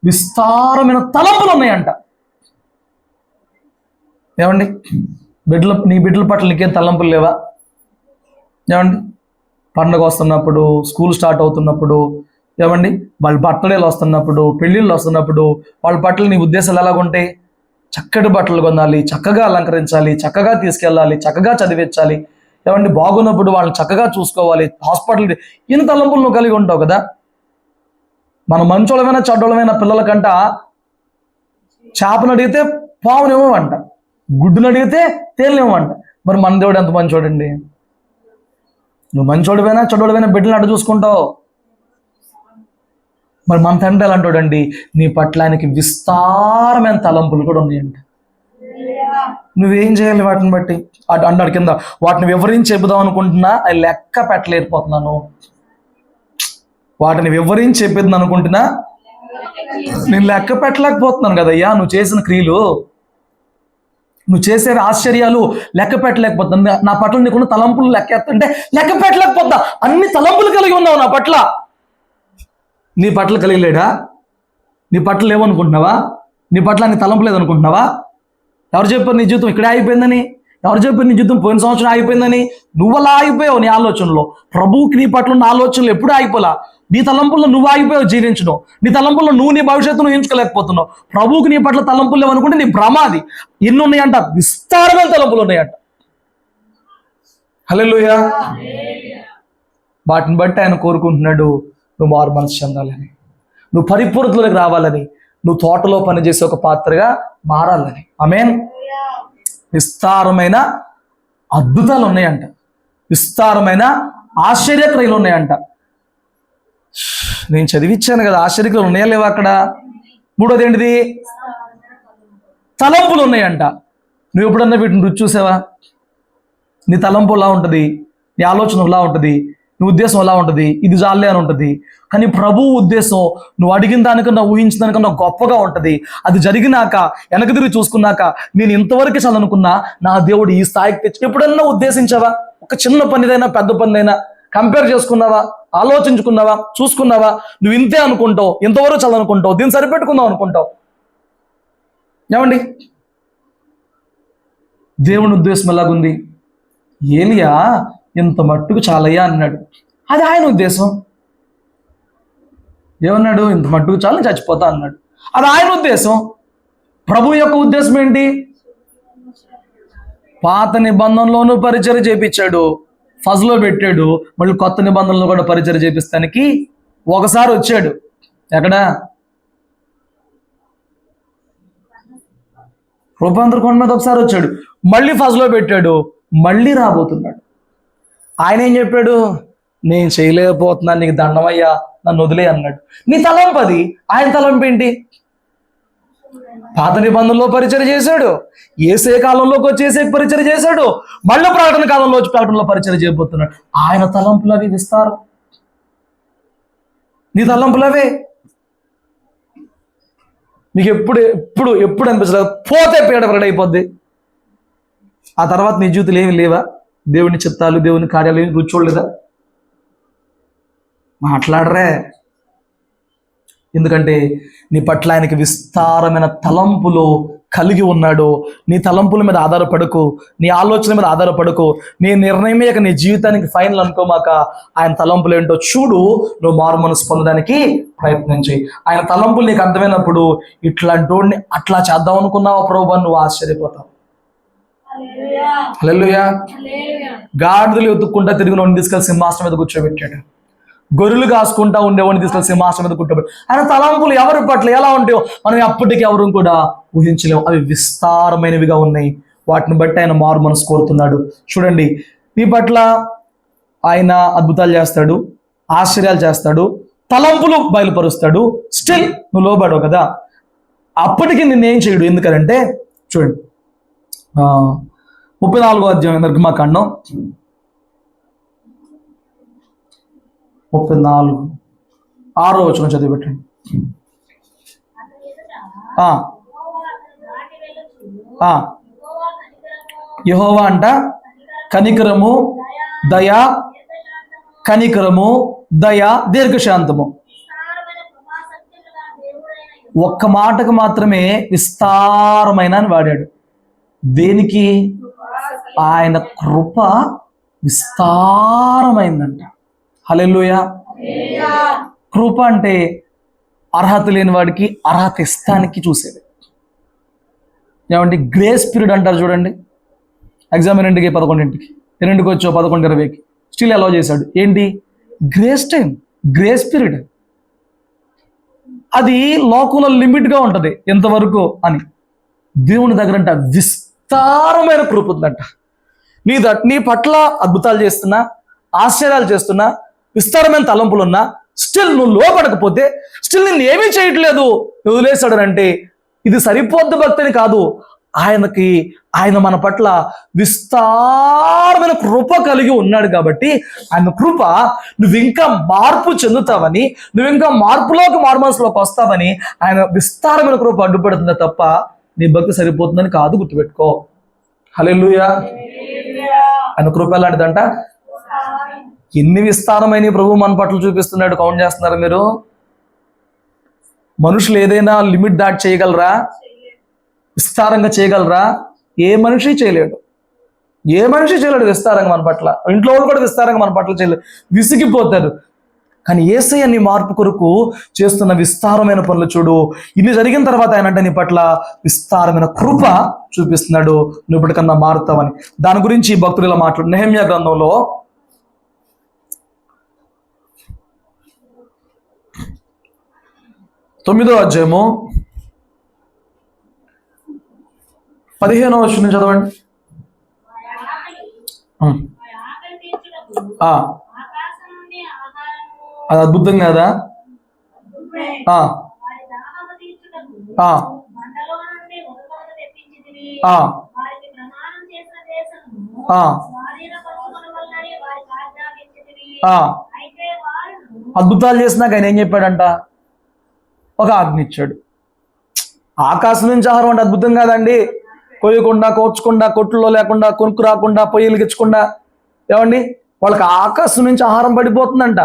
విస్తారమైన తలంపులు ఉన్నాయంట. ఏమండి, నీ బిడ్డల పట్ల నీకేం తలంపులు లేవా? ఏమండి, పండుగ వస్తున్నప్పుడు, స్కూల్ స్టార్ట్ అవుతున్నప్పుడు, ఏమండి వాళ్ళ బట్టలు వస్తున్నప్పుడు, పెళ్ళిళ్ళు వస్తున్నప్పుడు వాళ్ళ పట్ల నీ ఉద్దేశాలు ఎలాగుంటాయి? చక్కటి బట్టలు కొనాలి, చక్కగా అలంకరించాలి, చక్కగా తీసుకెళ్ళాలి, చక్కగా చదివించాలి. ఏమండి, బాగున్నప్పుడు వాళ్ళని చక్కగా చూసుకోవాలి, హాస్పిటల్. ఇన్ని తలంపులు నువ్వు కలిగి ఉంటావు కదా. మన మంచోళమైన చెడ్డోళమైన పిల్లలకంట చేపను అడిగితే పావునేమోవంట, గుడ్డును అడిగితే తేలినేమోవంట. మరి మన దేవుడు ఎంత మంచోడండి. నువ్వు మంచోడిపోయినా చెడ్డోడిపోయినా బిడ్డలను అడ్డు చూసుకుంటావు. మరి మన తండ్రి ఎలా అంటాడండి? నీ పట్ల ఆయనకి విస్తారమైన తలంపులు కూడా ఉన్నాయంట. నువ్వేం చేయాలి వాటిని బట్టి? అన్నాడు కింద, వాటిని వివరించి చెబుదాం అనుకుంటున్నా, అది లెక్క పెట్టలేకపోతున్నాను. వాటిని వివరించి చెప్పేది అనుకుంటున్నా, నేను లెక్క పెట్టలేకపోతున్నాను కదయ్యా. నువ్వు చేసిన క్రియలు, నువ్వు చేసే ఆశ్చర్యాలు లెక్క పెట్టలేకపోతున్నా. నా పట్ల నీకున్న తలంపులు లెక్కేస్తుంటే లెక్క పెట్టలేకపోతా. అన్ని తలంపులు కలిగి ఉన్నావు నా పట్ల. నీ పట్ల కలిగలేడా? నీ పట్ల ఏమనుకుంటున్నావా? నీ పట్ల నీ తలంపు లేదనుకుంటున్నావా? ఎవరు చెప్పారు నీ జీవితం ఇక్కడే అయిపోయిందని? ఎవరు చెప్పారు నీ జీవితం పోయిన సంవత్సరం ఆగిపోయిందని? నువ్వు అలా ఆగిపోయావు నీ ఆలోచనలో. ప్రభువుకి నీ పట్ల ఉన్న ఆలోచనలు ఎప్పుడు ఆగిపోలా. నీ తలంపుల్లో నువ్వు ఆగిపోయావు జీవించడం. నీ తలంపుల్లో నువ్వు నీ భవిష్యత్తును ఊహించుకోలేకపోతున్నావు. ప్రభువుకి నీ పట్ల తలంపులు లేవనుకుంటే నీ భ్రమాది. ఎన్ని ఉన్నాయంట? విస్తారమైన తలంపులు ఉన్నాయంట. హల్లెలూయా. వాటిని బట్టి ఆయన కోరుకుంటున్నాడు నువ్వు మారు మనసు చెందాలని, నువ్వు పరిపూర్ణతలోకి రావాలని, నువ్వు తోటలో పనిచేసే ఒక పాత్రగా మారాలని. ఆమేన్. విస్తారమైన అద్భుతాలు ఉన్నాయంట, విస్తారమైన ఆశ్చర్యక్రియలు ఉన్నాయంట. నేను చదివిచ్చాను కదా, ఆశ్చర్యక్రియలు ఉన్నాయా లేవా అక్కడ? మూడోది ఏంటిది? తలంపులు ఉన్నాయంట. నువ్వు ఎప్పుడన్నా వీటిని రుచి చూసావా? నీ తలంపు ఎలా ఉంటుంది, నీ ఆలోచన ఎలా ఉంటుంది, నీ ఉద్దేశం ఎలా ఉంటుంది, ఇది జాలే అని ఉంటుంది. కానీ ప్రభువు ఉద్దేశం నువ్వు అడిగిన దానికన్నా ఊహించిన దానికన్నా గొప్పగా ఉంటుంది. అది జరిగినాక వెనక తిరిగి చూసుకున్నాక నేను ఇంతవరకు చాలనుకున్నా నా దేవుడు ఈ స్థాయికి తెచ్చి. ఎప్పుడన్నా ఉద్దేశించావా? ఒక చిన్న పనిదైనా పెద్ద పనిదైనా కంపేర్ చేసుకున్నావా? ఆలోచించుకున్నావా? చూసుకున్నావా? నువ్వు ఇంతే అనుకుంటావు, ఇంతవరకు చాలనుకుంటావు, దీన్ని సరిపెట్టుకుందాం అనుకుంటావు. ఏమండి, దేవుని ఉద్దేశం ఎలాగుంది? ఏలియా ఇంత మట్టుకు చాలయ్యా అన్నాడు. అది ఆయన ఉద్దేశం. ఏమన్నాడు? ఇంత మట్టుకు చాలు, చచ్చిపోతా అన్నాడు. అది ఆయన ఉద్దేశం. ప్రభు యొక్క ఉద్దేశం ఏంటి? పాత నిబంధనలోనూ పరిచర్య చేపించాడు, ఫజ్లో పెట్టాడు. మళ్ళీ కొత్త నిబంధనలో కూడా పరిచర్య చేపిస్తానికి ఒకసారి వచ్చాడు. ఎక్కడ? రూపాంతర కొండ మీద ఒకసారి వచ్చాడు, మళ్ళీ ఫజ్లో పెట్టాడు, మళ్ళీ రాబోతున్నాడు. ఆయన ఏం చెప్పాడు? నేను చేయలేకపోతున్నాను, నీకు దండమయ్యా, నన్ను వదిలే అన్నాడు. నీ తలంపు అది. ఆయన తలంపు ఏంటి? పాత నిబంధనలో పరిచర్య చేశాడు, ఏసే కాలంలోకి వచ్చేసే పరిచర్య చేశాడు, మళ్ళీ ప్రకటన కాలంలో వచ్చి ప్రకటనలో పరిచర్య చేయబోతున్నాడు. ఆయన తలంపులు అవి విస్తారం. నీ తలంపులు అవే. నీకు ఎప్పుడు ఎప్పుడు ఎప్పుడు అనిపిస్తుంది పోతే పీడ అయిపోద్ది. ఆ తర్వాత నీ జీవితాలు ఏమి లేవా? దేవుని చిత్తాలు, దేవుని కార్యాలు ఏమి రుచి చూడలేదా? మాట్లాడరే. ఎందుకంటే నీ పట్ల ఆయనకి విస్తారమైన తలంపులు కలిగి ఉన్నాడు. నీ తలంపుల మీద ఆధారపడకు, నీ ఆలోచన మీద ఆధారపడకు, నీ నిర్ణయమే నీ జీవితానికి ఫైనల్ అనుకోమాక. ఆయన తలంపులు ఏంటో చూడు, నువ్వు మారు మనసు పొందడానికి ప్రయత్నం చేయి. ఆయన తలంపులు నీకు అర్థమైనప్పుడు ఇట్లాంటి వాడిని అట్లా చేద్దాం అనుకున్నావు ప్రభు, నువ్వు ఆశ్చర్యపోతావు. హల్లెలూయా. గాడిదలు ఎత్తుక్కుంటా తిరిగినోడిని తీసుకెళ్ళి సింహాసనం మీద కూర్చోబెట్టాడు. గొర్రెలు కాసుకుంటా ఉండేవాడిని తీసుకెళ్ళి సింహాసనం మీద కూర్చోబెట్టాడు. ఆయన తలంపులు ఎవరి పట్ల ఎలా ఉంటాయో మనం అప్పటికి ఎవరు కూడా ఊహించలేము. అవి విస్తారమైనవిగా ఉన్నాయి. వాటిని బట్టి ఆయన మారు మనసు కోరుతున్నాడు. చూడండి, నీ పట్ల ఆయన అద్భుతాలు చేస్తాడు, ఆశ్చర్యాలు చేస్తాడు, తలంపులు బయలుపరుస్తాడు. స్టిల్ నువ్వు లోబడవు కదా, అప్పటికి నిన్నేం చేయడు. ఎందుకంటే చూడండి, 34వ అధ్యాయం నిర్గమకాండం 34 వచనం చదివి పెట్టండి. యెహోవా అంట కనికరము, దయ, కనికరము, దయ, దీర్ఘశాంతము. ఒక్క మాటకు మాత్రమే విస్తారమైన అని వాడాడు. దేనికి? ఆయన కృప విస్తారమైందంట. హల్లెలూయా. కృప అంటే అర్హత లేని వాడికి అర్హత ఇస్తానికి చూసేది. ఏమంటే గ్రేస్ పీరియడ్ అంటారు చూడండి. ఎగ్జామ్ 2కి 11కి 2కి వచ్చో 11:20కి స్టిల్ అలౌ చేశాడు. ఏంటి? Grace time, grace period. అది లోకంలో లిమిట్గా ఉంటుంది ఎంతవరకు అని. దేవుని దగ్గరంట విస్తారమైన కృప ఉందంట. నీ పట్ల అద్భుతాలు చేస్తున్నా, ఆశ్చర్యాలు చేస్తున్నా, విస్తారమైన తలంపులున్నా, స్టిల్ నువ్వు లోపడకపోతే, స్టిల్ నిన్ను ఏమీ చేయట్లేదు, వదిలేశాడనంటే ఇది సరిపోద్ది భక్తిని కాదు. ఆయన మన పట్ల విస్తారమైన కృప కలిగి ఉన్నాడు కాబట్టి ఆయన కృప నువ్వు ఇంకా మార్పు చెందుతావని, నువ్వు ఇంకా మారు మనసులోకి వస్తావని ఆయన విస్తారమైన కృప అడ్డుపడుతుందా తప్ప నీ భక్తి సరిపోతుందని కాదు, గుర్తుపెట్టుకో. హల్లెలూయా. ఆయన కృప ఎలాంటిదంట? ఎన్ని విస్తారమైన ప్రభు మన పట్ల చూపిస్తున్నాడు. కౌంట్ చేస్తున్నారు మీరు? మనుషులు ఏదైనా లిమిట్ దాటి చేయగలరా? విస్తారంగా చేయగలరా? ఏ మనిషి చేయలేడు. ఏ మనిషి చేయలేడు విస్తారంగా మన పట్ల, ఇంట్లో వాళ్ళు కూడా విస్తారంగా మన పట్ల చేయలేరు, విసిగిపోతారు. కానీ యేసయ్య నీ మార్పు కొరకు చేస్తున్న విస్తారమైన పనులు చూడు. ఇన్ని జరిగిన తర్వాత ఆయన అంటే నీ పట్ల విస్తారమైన కృప చూపిస్తున్నాడు, నువ్వు ఇప్పటికన్నా మారుతావని. దాని గురించి భక్తులు ఇలా మాట్లాడు. నెహెమ్యా గ్రంథంలో 9వ అధ్యాయము 15వ వచనం నుంచి చదవండి. అది అద్భుతం కదా. అద్భుతాలు చేసినాక ఆయన ఏం చెప్పాడంట? ఒక ఆజ్ఞ ఇచ్చాడు. ఆకాశం నుంచి ఆహారం అంటే అద్భుతం కాదండి. కొయ్యకుండా, కోర్చకుండా, కొట్టులో లేకుండా, కొనుక్కు రాకుండా, పొయ్యిలు గిచ్చకుండా, ఏమండి వాళ్ళకి ఆకాశం నుంచి ఆహారం పడిపోతుందంట.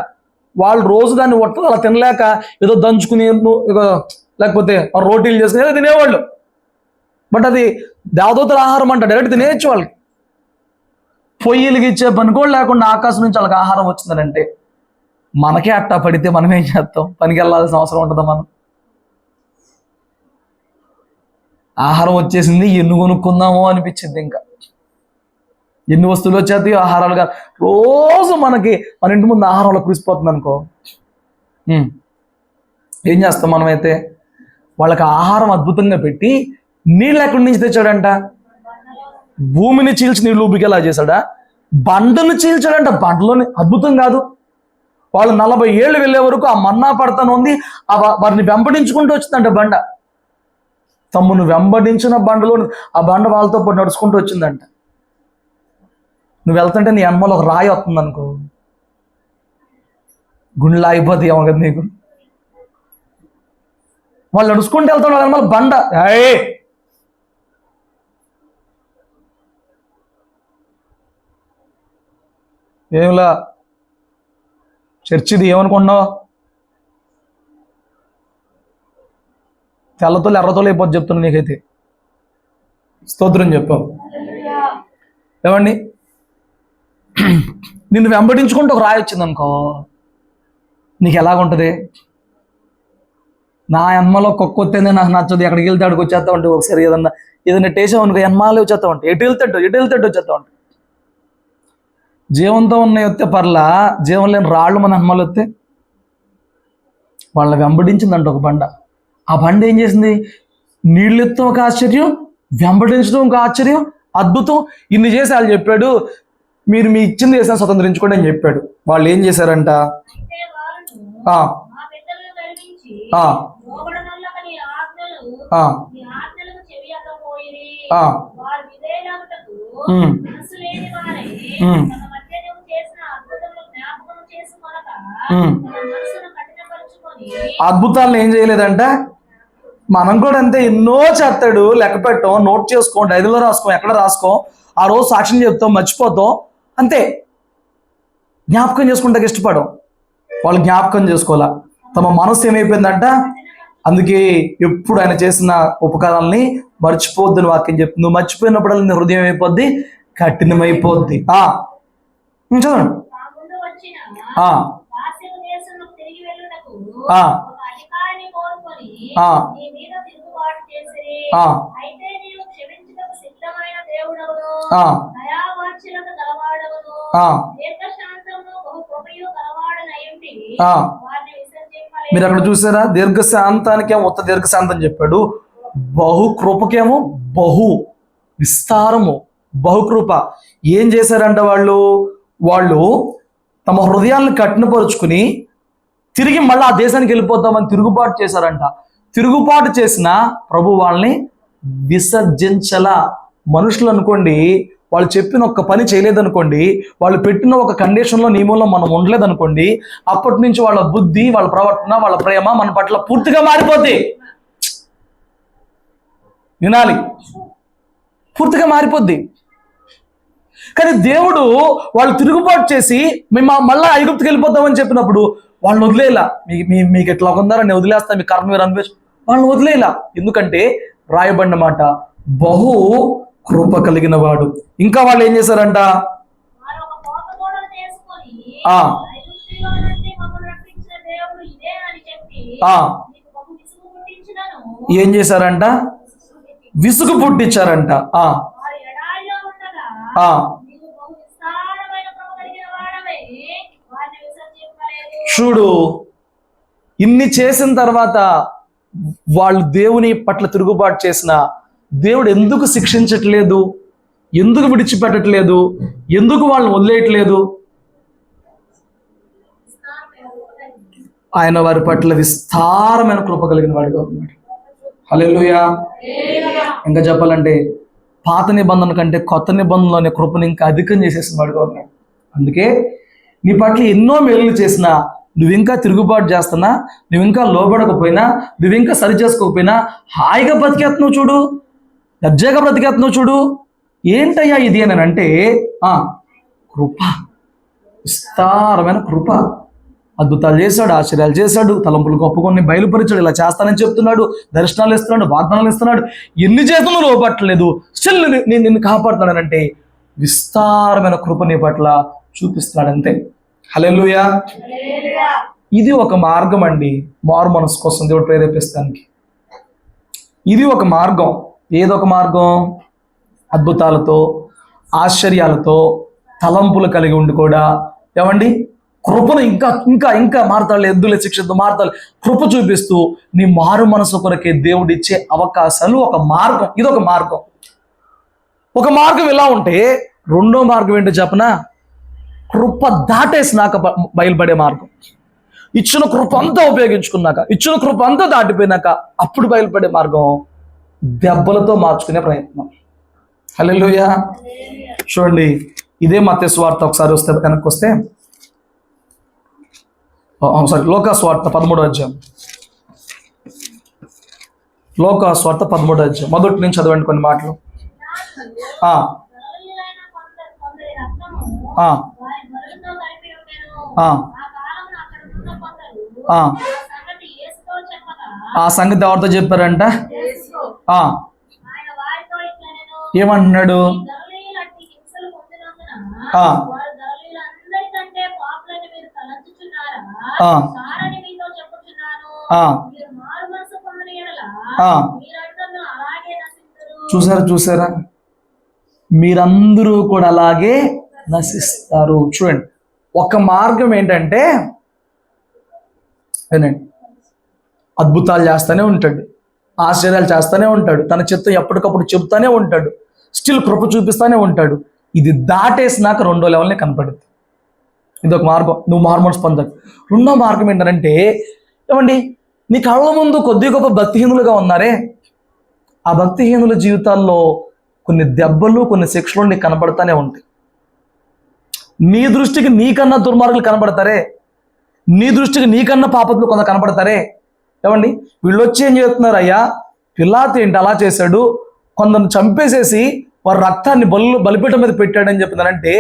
వాళ్ళు రోజు దాన్ని ఒట్టదు అలా తినలేక ఏదో దంచుకుని లేకపోతే రోటీలు చేసుకుని ఏదో తినేవాళ్ళు. బట్ అది దేవదూతల ఆహారం అంట, డైరెక్ట్ తినేయచ్చు. వాళ్ళకి పొయ్యిలకి ఇచ్చే పని కూడా లేకుండా ఆకాశం నుంచి వాళ్ళకి ఆహారం వచ్చిందనంటే మనకే అట్టా పడితే మనం ఏం చేస్తాం? పనికి వెళ్ళాల్సిన అవసరం ఉంటుందా? మనం ఆహారం వచ్చేసింది, ఎన్ని కొనుక్కుందామో అనిపించింది. ఇంకా ఎన్ని వస్తువులు వచ్చేది ఆహారాలుగా. రోజు మనకి మన ఇంటి ముందు ఆహారంలో కురిసిపోతుంది అనుకో, ఏం చేస్తాం మనమైతే? వాళ్ళకి ఆహారం అద్భుతంగా పెట్టి నీళ్ళు ఎక్కడి నుంచి తెచ్చాడంట? భూమిని చీల్చి నీళ్ళు ఊపికేలా చేశాడా? బండను చీల్చాడంట. బండలోని అద్భుతం కాదు. వాళ్ళు 40 ఏళ్ళు వెళ్ళే వరకు ఆ మన్నా పడతాను ఉంది, వారిని వెంబడించుకుంటూ వచ్చిందంట బండ. తమ్మును వెంబడించిన బండలో ఆ బండ వాళ్ళతో పాటు నడుచుకుంటూ వచ్చిందంట. నువ్వు వెళ్తుంటే నీ అమ్మలో ఒక రాయి వస్తుంది అనుకో, గుండెలు ఆగిపోతాయి ఏమో కదా నీకు. వాళ్ళు నడుచుకుంటూ వెళ్తాడు, వాళ్ళ అమ్మలో బండ ఏమిలా చర్చిది ఏమనుకుంటున్నావు? తెల్లతోలు ఎర్రతోలు అయిపోద్ది చెప్తున్నా నీకైతే. స్తోత్రం చెప్పావు. ఏమండి, నిన్ను వెంబడించుకుంటూ ఒక రాయి వచ్చింది అనుకో, నీకు ఎలాగుంటుంది? నా అమ్మలో కుక్క వస్తేనే నాకు నచ్చదు, ఎక్కడికి వెళ్తే అక్కడికి వచ్చేస్తా ఉంటే ఒకసారి ఏదైనా టేసాం అనుకో, ఎన్మాలే వచ్చేస్తా ఉంటాయి. ఎటు వెళ్తాడు వచ్చేస్తా ఉంటాయి. జీవంతో ఉన్నాయి వస్తే పర్లా, జీవం లేని రాళ్ళు మన అమ్మలు వస్తే వాళ్ళని వెంబడించిందంట ఒక బండ. ఆ బండ ఏం చేసింది? నీళ్ళు ఎత్తడం ఒక ఆశ్చర్యం, వెంబడించడం ఒక ఆశ్చర్యం, అద్భుతం. ఇన్ని చేసి వాళ్ళు చెప్పాడు, మీరు మీ ఇచ్చింది చేసిన స్వతంత్రించుకోండి అని చెప్పాడు. వాళ్ళు ఏం చేశారంట? అద్భుతాలను ఏం చేయలేదంట. మనం కూడా అంతే, ఎన్నో చేస్తాడు, లెక్క పెట్టాం, నోట్ చేసుకోం, డైరీలో రాసుకోం, ఎక్కడ రాసుకోం, ఆ రోజు సాక్ష్యం చెప్తాం, మర్చిపోతాం, అంతే. జ్ఞాపకం చేసుకుంటాకి ఇష్టపడం. వాళ్ళు జ్ఞాపకం చేసుకోవాలా, తమ మనసు ఏమైపోయిందంట. అందుకే ఎప్పుడు ఆయన చేసిన ఉపకారాలని మర్చిపోద్దని వాక్యం చెప్తుంది. నువ్వు మర్చిపోయినప్పుడు నీ హృదయం అయిపోద్ది, కఠినమైపోద్ది. చదవండి. మీరు అక్కడ చూసారా? దీర్ఘశాంతానికేమో ఉత్త దీర్ఘశాంతం చెప్పాడు, బహుకృపకేమో బహు విస్తారము, బహుకృప. ఏం చేశారంట వాళ్ళు తమ హృదయాలను కఠినపరుచుకుని తిరిగి మళ్ళీ ఆ దేశానికి వెళ్ళిపోతామని తిరుగుబాటు చేశారంట. తిరుగుబాటు చేసిన ప్రభు వాళ్ళని విసర్జించలా. మనుషులు అనుకోండి, వాళ్ళు చెప్పిన ఒక్క పని చేయలేదనుకోండి, వాళ్ళు పెట్టిన ఒక కండిషన్లో నియమంలో మనం ఉండలేదనుకోండి, అప్పటి నుంచి వాళ్ళ బుద్ధి, వాళ్ళ ప్రవర్తన, వాళ్ళ ప్రేమ మన పట్ల పూర్తిగా మారిపోద్ది. వినాలి, పూర్తిగా మారిపోద్ది. కానీ దేవుడు వాళ్ళు తిరుగుబాటు చేసి మేము మళ్ళీ ఐగుప్తుకి వెళ్ళిపోతామని చెప్పినప్పుడు వాళ్ళని వదిలేలా. మీకు ఎట్లా ఉందారో నేను వదిలేస్తా, మీ కర్మ మీరు అనిపించు, వాళ్ళని వదిలేలా. ఎందుకంటే రాయబడిన మాట, బహు కృప కలిగిన వాడు. ఇంకా వాళ్ళు ఏం చేశారంట? ఆ ఏం చేశారంట? విసుగు పుట్టించారంట. చూడు, ఇన్ని చేసిన తర్వాత వాళ్ళు దేవుని పట్ల తిరుగుబాటు చేసిన దేవుడు ఎందుకు శిక్షించట్లేదు? ఎందుకు విడిచిపెట్టట్లేదు? ఎందుకు వాళ్ళని వదిలేయట్లేదు? ఆయన వారి పట్ల విస్తారమైన కృప కలిగిన వాడిగా ఉన్నాడు. హల్లెలూయా. ఇంకా చెప్పాలంటే పాత నిబంధన కంటే కొత్త నిబంధనలోని కృపను ఇంకా అధికం చేసేసిన వాడిగా ఉన్నాడు. అందుకే నీ పట్ల ఎన్నో మేలులు చేసినా, నువ్వు ఇంకా తిరుగుబాటు చేస్తున్నా, నువ్వు ఇంకా లోబడకపోయినా, నువ్వు ఇంకా సరి చేసుకోకపోయినా హాయిగా బ్రతికేస్తున్నావు చూడు, దర్జాగా బ్రతికేస్తున్నావు చూడు. ఏంటయ్యా ఇది అని అంటే కృప, విస్తారమైన కృప. అద్భుతాలు చేశాడు, ఆశ్చర్యాలు చేశాడు, తలంపులు గొప్పకొని బయలుపరిచాడు, ఇలా చేస్తానని చెప్తున్నాడు, దర్శనాలు ఇస్తున్నాడు, వాగ్దానాలు ఇస్తున్నాడు. ఎన్ని చేస్తున్నా లోపట్టలేదు, స్టిల్ నేను నిన్ను కాపాడుతున్నానంటే విస్తారమైన కృప నీ పట్ల చూపిస్తున్నాడు అంతే. హల్లెలూయా. ఇది ఒక మార్గం అండి, మారు మనసు కోసం దేవుడు ప్రేరేపిస్తానికి. ఇది ఒక మార్గం. ఏదొక మార్గం? అద్భుతాలతో, ఆశ్చర్యాలతో, తలంపులు కలిగి ఉండి కూడా ఏమండి కృపను ఇంకా ఇంకా ఇంకా మార్తాలు, ఎద్దుల శిక్షతో మార్తాలు కృప చూపిస్తూ నీ మారు మనసు కొరకే దేవుడు ఇచ్చే అవకాశాలు ఒక మార్గం. ఇదొక మార్గం. ఒక మార్గం ఎలా ఉంటే, రెండో మార్గం ఏంటో చెప్పనా? కృప దాటేసినాక బయలుపడే మార్గం. ఇచ్చిన కృప అంతా ఉపయోగించుకున్నాక, ఇచ్చిన కృప అంతా దాటిపోయినాక అప్పుడు బయలుపడే మార్గం దెబ్బలతో మార్చుకునే ప్రయత్నం. హల్లెలూయా. చూడండి, ఇదే మత్తయి సువార్త ఒకసారి వస్తే వెనక్కి వస్తే లోకా సువార్త 13వ అధ్యాయం. లోకా సువార్త 13వ అధ్యాయం మొదటి నుంచి చదవండి కొన్ని మాటలు. ఆ సంగతి ఎవరితో చెప్పారంట? ఏమంటున్నాడు? చూసారా, మీరందరూ కూడా అలాగే నశిస్తారు. చూడండి, ఒక మార్గం ఏంటంటే అద్భుతాలు చేస్తూనే ఉంటాడు, ఆశ్చర్యాలు చేస్తూనే ఉంటాడు, తన చిత్తం ఎప్పటికప్పుడు చెబుతానే ఉంటాడు, స్టిల్ కృప చూపిస్తూనే ఉంటాడు. ఇది దాటేసినాక రెండో లెవెల్ని కనపడుతుంది. ఇదొక మార్గం, నువ్వు మారుమనసు పొందాలి. రెండో మార్గం ఏంటంటే ఏమండి, నీ కళ్ళ ముందు కొద్ది గొప్ప భక్తిహీనులుగా ఉన్నారే, ఆ భక్తిహీనుల జీవితాల్లో కొన్ని దెబ్బలు, కొన్ని శిక్షలు నీకు కనబడతానే ఉంటాయి. నీ దృష్టికి నీకన్నా దుర్మార్గులు కనబడతారే, నీ దృష్టికి నీకన్నా పాపతులు కొంత కనబడతారే. ఏమండి, వీళ్ళు వచ్చి ఏం చేస్తున్నారు? అయ్యా, పిలాతు ఏంటి అలా చేశాడు, కొందరిని చంపేసేసి వారి రక్తాన్ని బలిపీఠం మీద పెట్టాడని చెప్తున్నారంటే,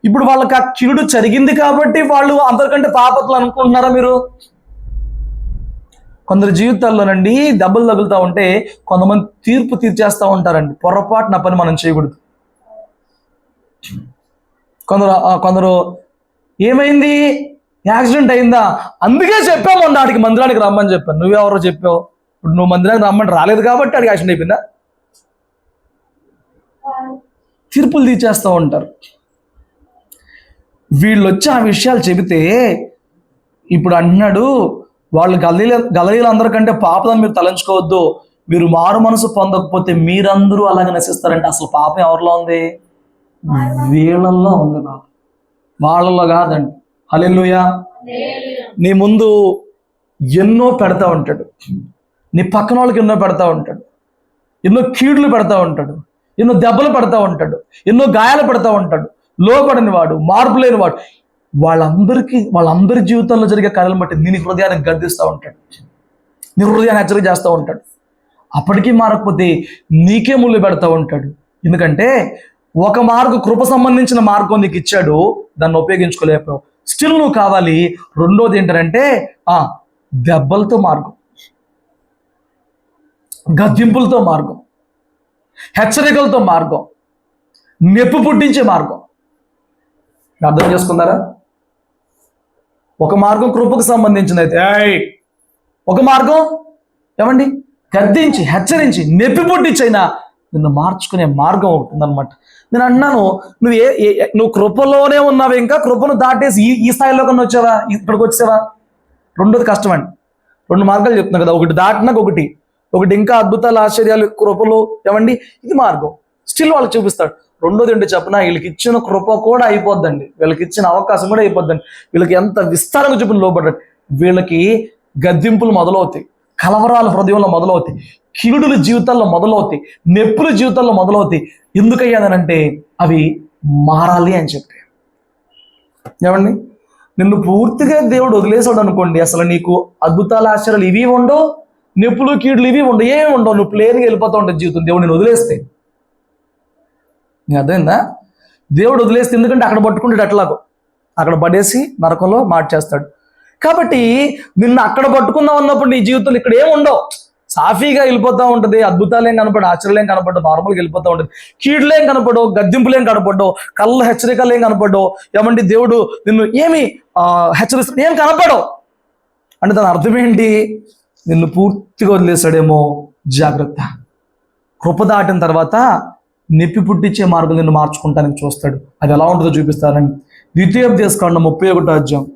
ఇప్పుడు వాళ్ళకి ఆ కీడు జరిగింది కాబట్టి వాళ్ళు అందరికంటే పాపతులు అనుకుంటున్నారా మీరు? కొందరు జీవితాల్లోనండి దెబ్బలు తగులుతూ ఉంటే కొంతమంది తీర్పు తీర్చేస్తూ ఉంటారండి. పొరపాటున పని మనం చేయకూడదు. కొందరు ఏమైంది, యాక్సిడెంట్ అయిందా, అందుకే చెప్పాము ఆడికి మందిరానికి రమ్మని చెప్పాను. నువ్వెవరో చెప్పావు? ఇప్పుడు నువ్వు మందిరానికి రమ్మని రాలేదు కాబట్టి ఆడికి యాక్సిడెంట్ అయిపోయిందా? తీర్పులు తీర్చేస్తూ ఉంటారు. వీళ్ళు వచ్చి ఆ విషయాలు చెబితే ఇప్పుడు అంటున్నాడు, వాళ్ళు గలీలందరికంటే పాపదని మీరు తలంచుకోవద్దు, మీరు మారు మనసు పొందకపోతే మీరందరూ అలాగే నశిస్తారంటే అసలు పాపం ఎవరిలో ఉంది? వీళ్ళల్లో ఉంది, వాళ్ళలో కాదండి. హల్లెలూయా. నీ ముందు ఎన్నో పెడతా ఉంటాడు, నీ పక్కన వాళ్ళకి ఎన్నో పెడతా ఉంటాడు, ఎన్నో కీడులు పెడతా ఉంటాడు, ఎన్నో దెబ్బలు పెడతా ఉంటాడు, ఎన్నో గాయాలు పెడతా ఉంటాడు. లోపడని వాడు, మార్పు లేని వాడు, వాళ్ళందరి జీవితంలో జరిగే కార్యాలను బట్టి నీ హృదయాన్ని గద్దిస్తూ ఉంటాడు, నీ హృదయాన్ని హెచ్చరిక చేస్తూ ఉంటాడు. అప్పటికీ మారకపోతే నీకే ముళ్ళు పెడతా ఉంటాడు. ఎందుకంటే ఒక మార్గం, కృప సంబంధించిన మార్గం నీకు ఇచ్చాడు, దాన్ని ఉపయోగించుకోలేకపోయావు. స్టిల్ నువ్వు కావాలి. రెండోది ఏంటంటే దెబ్బలతో మార్గం, గద్దింపులతో మార్గం. హెచ్చరికలతో మార్గం, నొప్పి పుట్టించే మార్గం. అర్థం చేసుకున్నారా? ఒక మార్గం కృపకు సంబంధించింది అయితే, ఒక మార్గం ఏమండి గద్దించి హెచ్చరించి నొప్పి పుట్టించైనా నిన్ను మార్చుకునే మార్గం ఉంటుందన్నమాట. నేను అన్నాను, నువ్వు కృపలోనే ఉన్నావు, ఇంకా కృపను దాటేసి ఈ స్థాయిలో కన్నా వచ్చావా, ఇక్కడికి వచ్చావా? రెండోది కష్టమండి. రెండు మార్గాలు చెప్తున్నా కదా, ఒకటి దాటినాక ఒకటి ఇంకా అద్భుతాలు ఆశ్చర్యాలు కృపలు ఏమండి, ఇది మార్గం స్టిల్ వాళ్ళకి చూపిస్తాడు. రెండోది ఏంటి చెప్పనా, వీళ్ళకి ఇచ్చిన కృప కూడా అయిపోద్దండి, వీళ్ళకి ఇచ్చిన అవకాశం కూడా అయిపోద్దండి. వీళ్ళకి ఎంత విస్తారంగా చూపిన లోపడ్డాడు, వీళ్ళకి గద్దింపులు మొదలవుతాయి, కలవరాలు హృదయంలో మొదలవుతాయి, కీడులు జీవితాల్లో మొదలవుతాయి, నొప్పులు జీవితాల్లో మొదలవుతాయి. ఎందుకయ్యాదనంటే అవి మారాలి అని చెప్పి. ఏమండి, నిన్ను పూర్తిగా దేవుడు వదిలేసాడు అనుకోండి, అసలు నీకు అద్భుతాలు ఆశ్చర్యాలు ఇవి ఉండవు, నొప్పులు కీడులు ఇవి ఉండవు, ఏమి ఉండవు, నువ్వు ప్లేన్గా వెళ్ళిపోతూ ఉంటుంది జీవితం. దేవుడు నేను వదిలేస్తే, నీకు అర్థమైందా? దేవుడు వదిలేస్తే, ఎందుకంటే అక్కడ పట్టుకుంటాడు, ఎట్లాగో అక్కడ పడేసి నరకంలో మార్చేస్తాడు. కాబట్టి నిన్ను అక్కడ పట్టుకుందాం అన్నప్పుడు నీ జీవితంలో ఇక్కడ ఏమి ఉండవు, సాఫీగా వెళ్ళిపోతూ ఉంటుంది. అద్భుతాలు ఏం కనపడవు, ఆశ్చర్యాలు ఏం కనపడవు, నార్మల్గా వెళ్ళిపోతూ ఉంటుంది. కీడులేం కనపడవు, గద్దింపులేం కనపడవు, కళ్ళ హెచ్చరికలు ఏం కనపడవు. ఏమంటే దేవుడు నిన్ను ఏమి హెచ్చరిస్తాడు, ఏం కనపడవు అంటే దాని అర్థం ఏంటి? నిన్ను పూర్తిగా వదిలేశాడేమో, జాగ్రత్త. కృప దాటిన తర్వాత నొప్పి పుట్టించే మార్గం నిన్ను మార్చుకుంటానికి చూస్తాడు. అది ఎలా ఉంటుందో చూపిస్తారని ద్వితీయోపదేశకాండం 31వ అధ్యాయం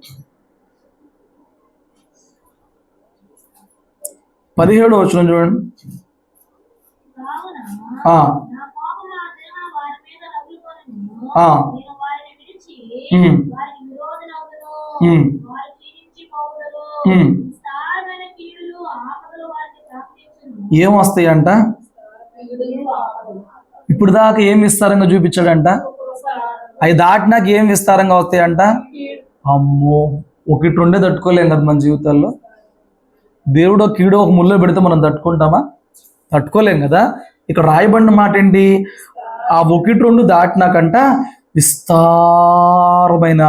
17వ వచనం చూడండి. ఏం వస్తాయంట? ఇప్పుడు దాకా ఏం విస్తారంగా చూపించాడంట, అవి దాటినాక ఏం విస్తారంగా వస్తాయంట. అమ్మో, ఒకటి రెండే తట్టుకోలేం కదా మన జీవితాల్లో. దేవుడు కీడో ఒక ముళ్ళో పెడితే మనం తట్టుకుంటామా? తట్టుకోలేం కదా. ఇక్కడ రాయబడిన మాట ఏంటి? ఆ ఒకటి రెండు దాటినాకంట విస్తారమైన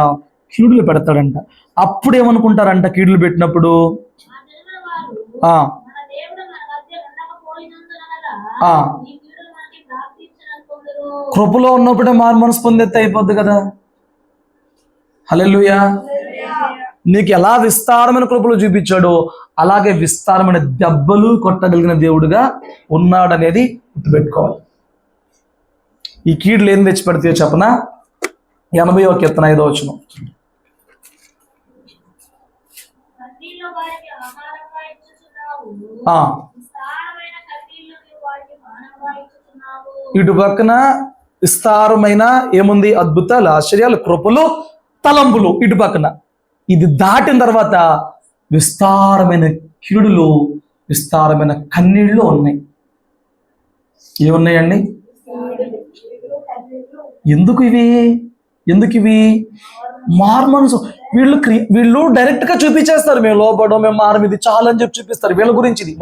కీడులు పెడతాడంట. అప్పుడు ఏమనుకుంటారంట, కీడులు పెట్టినప్పుడు కృపలో ఉన్నప్పుడే మారు మనసు పొందెత్తే అయిపోద్ది కదా. హల్లెలూయా. నీకు ఎలా విస్తారమైన కృపలు చూపించాడో అలాగే విస్తారమైన దెబ్బలు కొట్టగలిగిన దేవుడుగా ఉన్నాడనేది గుర్తుపెట్టుకోవాలి. ఈ కీడులు ఏం తెచ్చి పెడతాయో చెప్పనా? 80వ కీర్తన 5వ వచనం. ఇటు పక్కన విస్తారమైన ఏముంది? అద్భుతాలు, ఆశ్చర్యాలు, కృపలు, తలంపులు. ఇటు పక్కన ఇది దాటిన తర్వాత విస్తారమైన కీడులు, విస్తారమైన కన్నీళ్లు ఉన్నాయి. ఏమున్నాయండి? ఎందుకు ఇవి? మార్మన్స్ వీళ్ళు డైరెక్ట్ గా చూపించేస్తారు, మేము లోపడం, మేము మారం, ఇది చాలా అని చెప్పి చూపిస్తారు. వీళ్ళ గురించి ఇది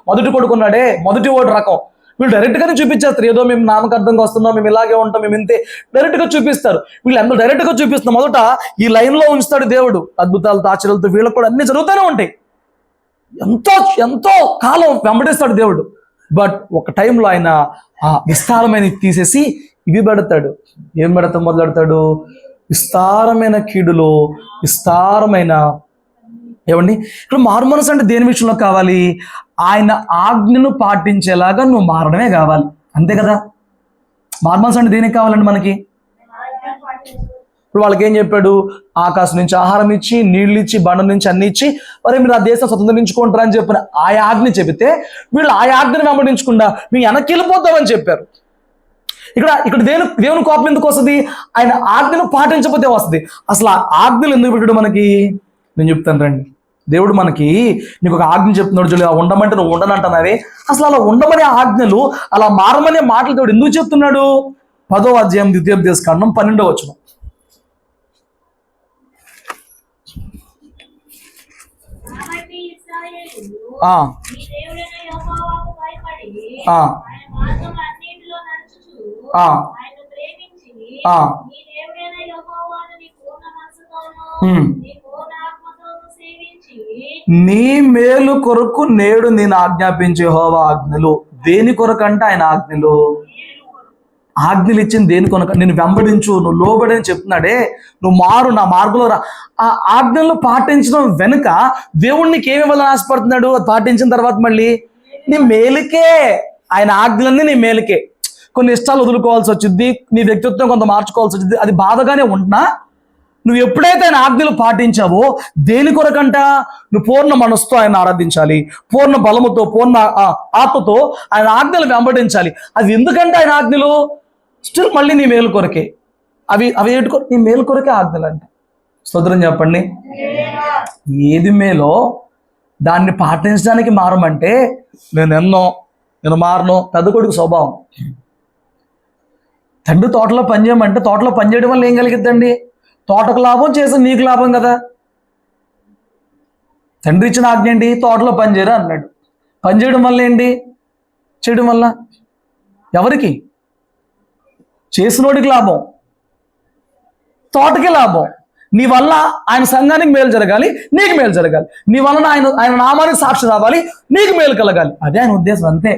మొదటి కొడుకున్నాడే, మొదటి ఓడి రకం. వీళ్ళు డైరెక్ట్ గానే చూపించేస్తారు, ఏదో మేము నామకార్థంగా వస్తున్నాం, మేము ఇలాగే ఉంటాం, మేము ఇంతే డైరెక్ట్ గా చూపిస్తారు. వీళ్ళు ఎంతో డైరెక్ట్ గా చూపిస్తున్నాం. మొదట ఈ లైన్ లో ఉంచుతాడు దేవుడు, అద్భుతాలతో ఆశ్చర్యాలతో వీళ్ళకి కూడా అన్ని జరుగుతూనే ఉంటాయి. ఎంతో కాలం వెంబడిస్తాడు దేవుడు. బట్ ఒక టైంలో ఆయన ఆ విస్తారమైన తీసేసి ఇవి పెడతాడు. ఏం పెడతాం మొదలెడతాడు? విస్తారమైన కీడులు, విస్తారమైన ఏమండి. ఇక్కడ మారు మనసు అంటే దేని విషయంలో కావాలి? ఆయన ఆజ్ఞను పాటించేలాగా నువ్వు మారడమే కావాలి, అంతే కదా. మారు మనసు అంటే దేనికి కావాలండి మనకి? ఇప్పుడు వాళ్ళకి ఏం చెప్పాడు? ఆకాశం నుంచి ఆహారం ఇచ్చి, నీళ్ళు ఇచ్చి, బండ నుంచి అన్ని ఇచ్చి, మరి మీరు ఆ దేశం స్వతంత్రించుకుంటారా అని చెప్పిన ఆ ఆజ్ఞ చెబితే వీళ్ళు ఆ ఆజ్ఞను వెంబడించకుండా మేము వెనక్కి వెళ్ళిపోతామని చెప్పారు. ఇక్కడ దేవుని కోపం ఎందుకు వస్తుంది? ఆయన ఆజ్ఞను పాటించకపోతే వస్తుంది. అసలు ఆ ఆజ్ఞలు ఎందుకు పెట్టాడు మనకి? నేను చెప్తాను రండి. దేవుడు మనకి నీకు ఒక ఆజ్ఞ చెప్తున్నాడు చూడు, ఉండమంటే నువ్వు ఉండనంటున్నావే. అసలు అలా ఉండమనే ఆజ్ఞలు, అలా మారమనే మాటలు దేవుడు ఎందుకు చెప్తున్నాడు? 10వ అధ్యాయం ద్వితీయోపదేశకాండం 12వ వచనం. నీ మేలు కొరకు నేడు నేను ఆజ్ఞాపించే యెహోవా ఆజ్ఞలు దేని కొరకంటే ఆయన ఆజ్ఞలు ఇచ్చింది దేని కొనక? నేను వెంబడించు, నువ్వు లోబడి అని చెప్తున్నాడే, నువ్వు మారు, నా మార్గంలో రా. ఆ ఆజ్ఞలు పాటించడం వెనుక దేవుడు నీకు ఏమి ఇవ్వాలని ఆశపడుతున్నాడు? అది పాటించిన తర్వాత మళ్ళీ నీ మేలుకే. ఆయన ఆజ్ఞలన్నీ నీ మేలుకే. కొన్ని ఇష్టాలు వదులుకోవాల్సి వచ్చింది, నీ వ్యక్తిత్వం కొంత మార్చుకోవాల్సి వచ్చింది, అది బాధగానే ఉంటున్నా నువ్వు ఎప్పుడైతే ఆయన ఆజ్ఞలు పాటించావో దేని కొరకంట? నువ్వు పూర్ణ మనసుతో ఆయన ఆరాధించాలి, పూర్ణ బలముతో, పూర్ణ ఆత్మతో ఆయన ఆజ్ఞలు వెంబడించాలి. అది ఎందుకంటే ఆయన ఆజ్ఞలు స్టిల్ మళ్ళీ నీ మేలు కొరకే. అవి నీ మేలు కొరకే ఆజ్ఞలు అంటే. స్తోత్రం చెప్పండి. ఏది మేలో దాన్ని పాటించడానికి మారమంటే నేను మారను. పెద్ద కొడుకు స్వభావం. తండ్రి తోటలో పనిచేయమంటే తోటలో పనిచేయడం వల్ల ఏం కలిగిద్దండి? తోటకు లాభం, చేసి నీకు లాభం కదా. తండ్రి ఇచ్చిన ఆజ్ఞ ఏంటి? తోటలో పనిచేయరా అన్నాడు. పనిచేయడం వల్ల ఏంటి? చేయడం వల్ల ఎవరికి? చేసినోడికి లాభం, తోటకి లాభం. నీ వల్ల ఆయన సంఘానికి మేలు జరగాలి, నీకు మేలు జరగాలి. నీ వలన ఆయన నామానికి సాక్షి రావాలి, నీకు మేలు కలగాలి. అదే ఆయన ఉద్దేశం, అంతే.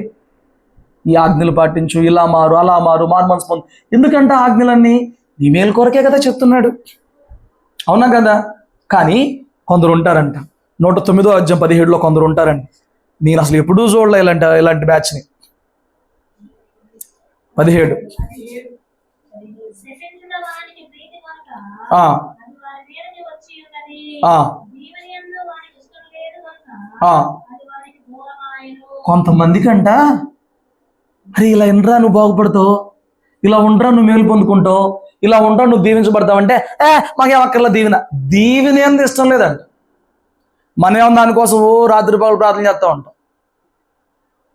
ఈ ఆజ్ఞలు పాటించు, ఇలా మారు, అలా మారు, మనసు పొందు. ఎందుకంటే ఆజ్ఞలన్నీ నీ మేలు కొరకే కదా చెప్తున్నాడు. అవునా కదా? కానీ కొందరు ఉంటారంట, 109వ అధ్యాయం 17లో కొందరు ఉంటారండి. నేను అసలు ఎప్పుడూ చూడలే ఇలాంటి బ్యాచ్ని. 17 కొంతమందికి అంట, అరే ఇలా ఉండరా నువ్వు బాగుపడతావు, ఇలా ఉండరా నువ్వు మేలు పొందుకుంటావు, ఇలా ఉంటా నువ్వు దీవించబడతావు అంటే మాకేం అక్కర్లా దీవెన ఏంది ఇష్టం లేదంట. మనం దానికోసం రాత్రి పగలు ప్రార్థన చేస్తూ ఉంటాం.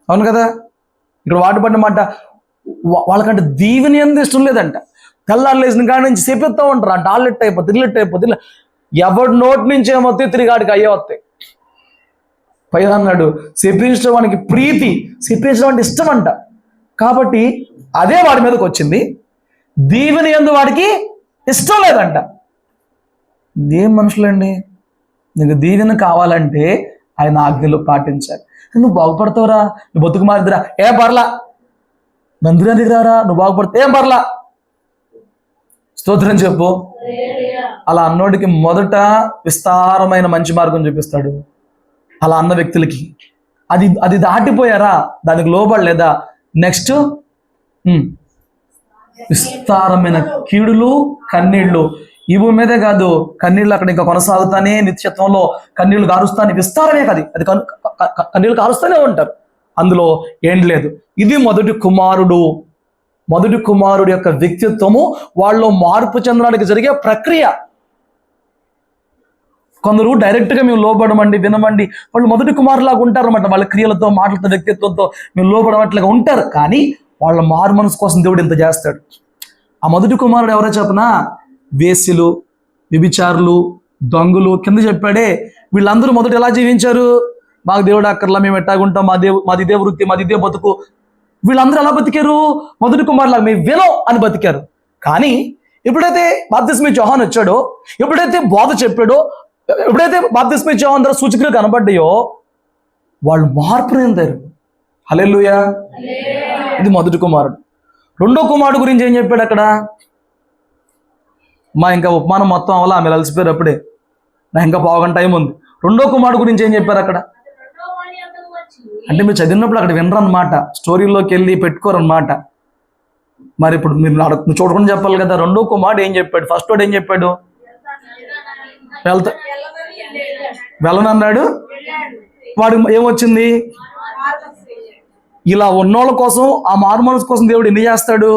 అవును కదా? ఇక్కడ వాటిపడిన మాట వాళ్ళకంటే దీవెన ఏంది ఇష్టం లేదంట. తెల్లారు లేచిన కాడి నుంచి చెప్పిస్తూ ఉంటారు. అంటే ఆళ్ళెట్ అయిపోతుంది. ఎవరి నోటి నుంచి ఏమొస్తాయి తిరిగాడికి అయ్యే వస్తాయి. పైన అన్నాడు, చెప్పించడం వానికి ప్రీతి, చెప్పించడం అంటే ఇష్టం అంట. కాబట్టి అదే వాడి మీదకి వచ్చింది. దీవెన యందు వాడికి ఇష్టం లేదంట. ఏం మనుషులండి? నీకు దీవెన కావాలంటే ఆయన ఆజ్ఞలు పాటించాలి. నువ్వు బాగుపడతావురా, నువ్వు బతుకు మారిదిరా, ఏం పర్లా, మందిరానికి రారా, నువ్వు బాగుపడతా, ఏం పర్లా, స్తోత్రం చెప్పు. అలా అన్నోడికి మొదట విస్తారమైన మంచి మార్గం చూపిస్తాడు. అలా అన్న వ్యక్తులకి అది దాటిపోయారా, దానికి లోబడలేదా, నెక్స్ట్ విస్తారమైన కీడులు, కన్నీళ్లు. ఈ భూమి మీదే కాదు, కన్నీళ్ళు అక్కడ ఇంకా కొనసాగుతానే, నిత్యత్వంలో కన్నీళ్లు కారుస్తానే, విస్తారమే కాదు, అది కన్నీళ్లు కారుస్తూనే ఉంటారు. అందులో ఏం లేదు. ఇది మొదటి కుమారుడు యొక్క వ్యక్తిత్వము, వాళ్ళు మార్పు చెందడానికి జరిగే ప్రక్రియ. కొందరు డైరెక్ట్గా మేము లోబడమండి, వినమండి, వాళ్ళు మొదటి కుమారులాగా ఉంటారు అన్నమాట. వాళ్ళ క్రియలతో, మాటలతో, వ్యక్తిత్వంతో మేము లోబడమట్లుగా ఉంటారు. కానీ వాళ్ళ మారు మనసు కోసం దేవుడు ఇంత చేస్తాడు. ఆ మొదటి కుమారుడు ఎవరో చెప్పనా? వేశ్యలు, వ్యభిచారులు, దొంగలు, కింద చెప్పాడే, వీళ్ళందరూ మొదట ఎలా జీవించారు? మాకు దేవుడు అక్కర్లా, మేము ఎట్టాగుంటాం, మాది ఇదే వృత్తి, మాది ఇదే బతుకు. వీళ్ళందరూ ఎలా బతికారు? మొదటి కుమారులాగా మేము వినం అని బతికారు. కానీ ఎప్పుడైతే బాప్తిస్మా యోహాను వచ్చాడో, ఎప్పుడైతే బోధ చెప్పాడో, ఎప్పుడైతే బాప్తిస్మా యోహాను ద్వారా సూచకులు కనబడ్డాయో, వాళ్ళు మార్పు చెందారు. హల్లెలూయా. ఇది మొదటి కుమారుడు. రెండో కుమారుడు గురించి ఏం చెప్పాడు అక్కడ? ఇంకా ఉపమానం మొత్తం అవ్వాలా, ఆమె అలసిపోయారు అప్పుడే, నాకు ఇంకా పావుగంట టైం ఉంది. రెండో కుమారుడు గురించి ఏం చెప్పారు అక్కడ? అంటే మీరు చదివినప్పుడు అక్కడ వినరన్నమాట, స్టోరీలోకి వెళ్ళి పెట్టుకోరన్నమాట. మరి ఇప్పుడు మీరు చూడకుండా చెప్పాలి కదా. రెండో కుమారుడు ఏం చెప్పాడు? ఫస్ట్ వాడు ఏం చెప్పాడు? వెళ్ళనన్నాడు. వాడు ఏమొచ్చింది? ఇలా ఉన్నోళ్ళ కోసం, ఆ మారు మనసు కోసం దేవుడు ఎన్ని చేస్తాడు?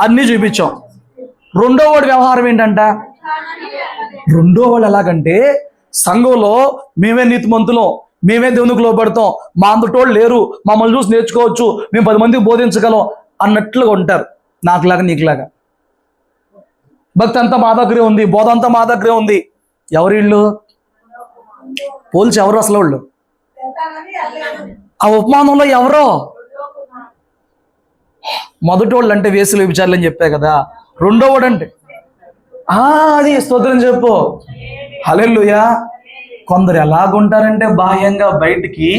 అన్నీ చూపించాం. రెండో వాడి వ్యవహారం ఏంటంట? రెండో వాళ్ళు ఎలాగంటే, సంఘంలో మేమే నీతిమంతులం, మేమే దేవునికి లోబడతాం, మా అంతటోళ్ళు లేరు, మమ్మల్ని చూసి నేర్చుకోవచ్చు, మేము 10 మందికి బోధించగలం అన్నట్లుగా ఉంటారు. నాకులాగా నీకులాగా భక్తి అంతా మా దగ్గరే ఉంది, బోధ అంతా మా దగ్గరే ఉంది. ఎవరు వీళ్ళు? పోల్చి ఎవరు అసలు వాళ్ళు? ఆ ఉపమానంలో ఎవరో మొదటి వాళ్ళు అంటే వేసులు, విచారాలు అని చెప్పా కదా. రెండో వాడు అంటే అది స్తోత్రం చెప్పు. హల్లెలూయా. కొందరు ఎలాగుంటారంటే బాహ్యంగా బయటికి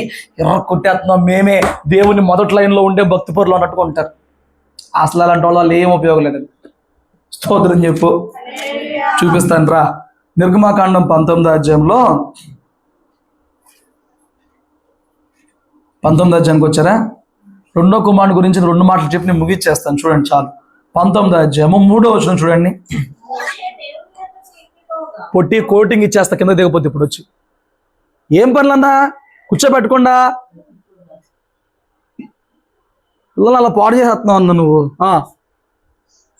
ఎర్ర కొట్టేస్తున్నాం మేమే దేవుని మొదటి లైన్లో ఉండే భక్తి పరులు అన్నట్టుగా ఉంటారు. అసలు అలాంటి వాళ్ళు ఏం ఉపయోగం లేదండి. స్తోత్రం చెప్పు. చూపిస్తాను రా. నిర్గమాకాండం 19వ అధ్యాయంలో 19వ అధ్యాయానికి వచ్చారా? రెండో కుమారుని గురించి 2 మాటలు చెప్పి నేను ముగిచ్చేస్తాను. చూడండి చాలు. 19వ అధ్యాయము 3వ వచనం చూడండి. పొట్టి కోటింగ్ ఇచ్చేస్తా కింద దిగపోతే ఇప్పుడు వచ్చి ఏం పనులన్నా కూర్చోబెట్టకుండా పిల్లలు అలా పాడు చేస్తున్నావు అన్న నువ్వు.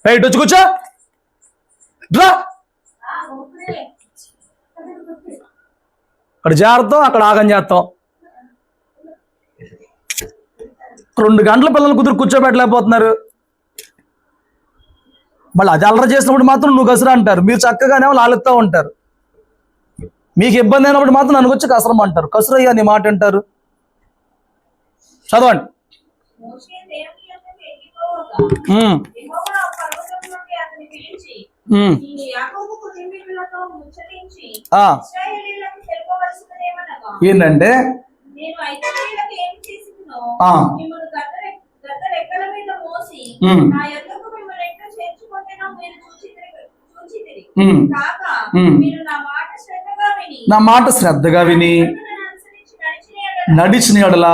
రైట్ వచ్చి కూర్చో డ్రా. అక్కడ జారుతాం, అక్కడ ఆగం చేస్తాం. 2 గంటల పిల్లలు కుదురు కూర్చోబెట్టలేకపోతున్నారు. మళ్ళీ అది అల్లరి చేసినప్పుడు మాత్రం నువ్వు కసరా అంటారు. మీరు చక్కగానే వాళ్ళు ఆలుస్తూ ఉంటారు. మీకు ఇబ్బంది అయినప్పుడు మాత్రం నన్ను వచ్చి కసరం అంటారు. కసరయ్యా నీ మాట అంటారు. చదవండి. ఏంటంటే నా మాట శ్రద్ధగా విని నడిచిన యెడల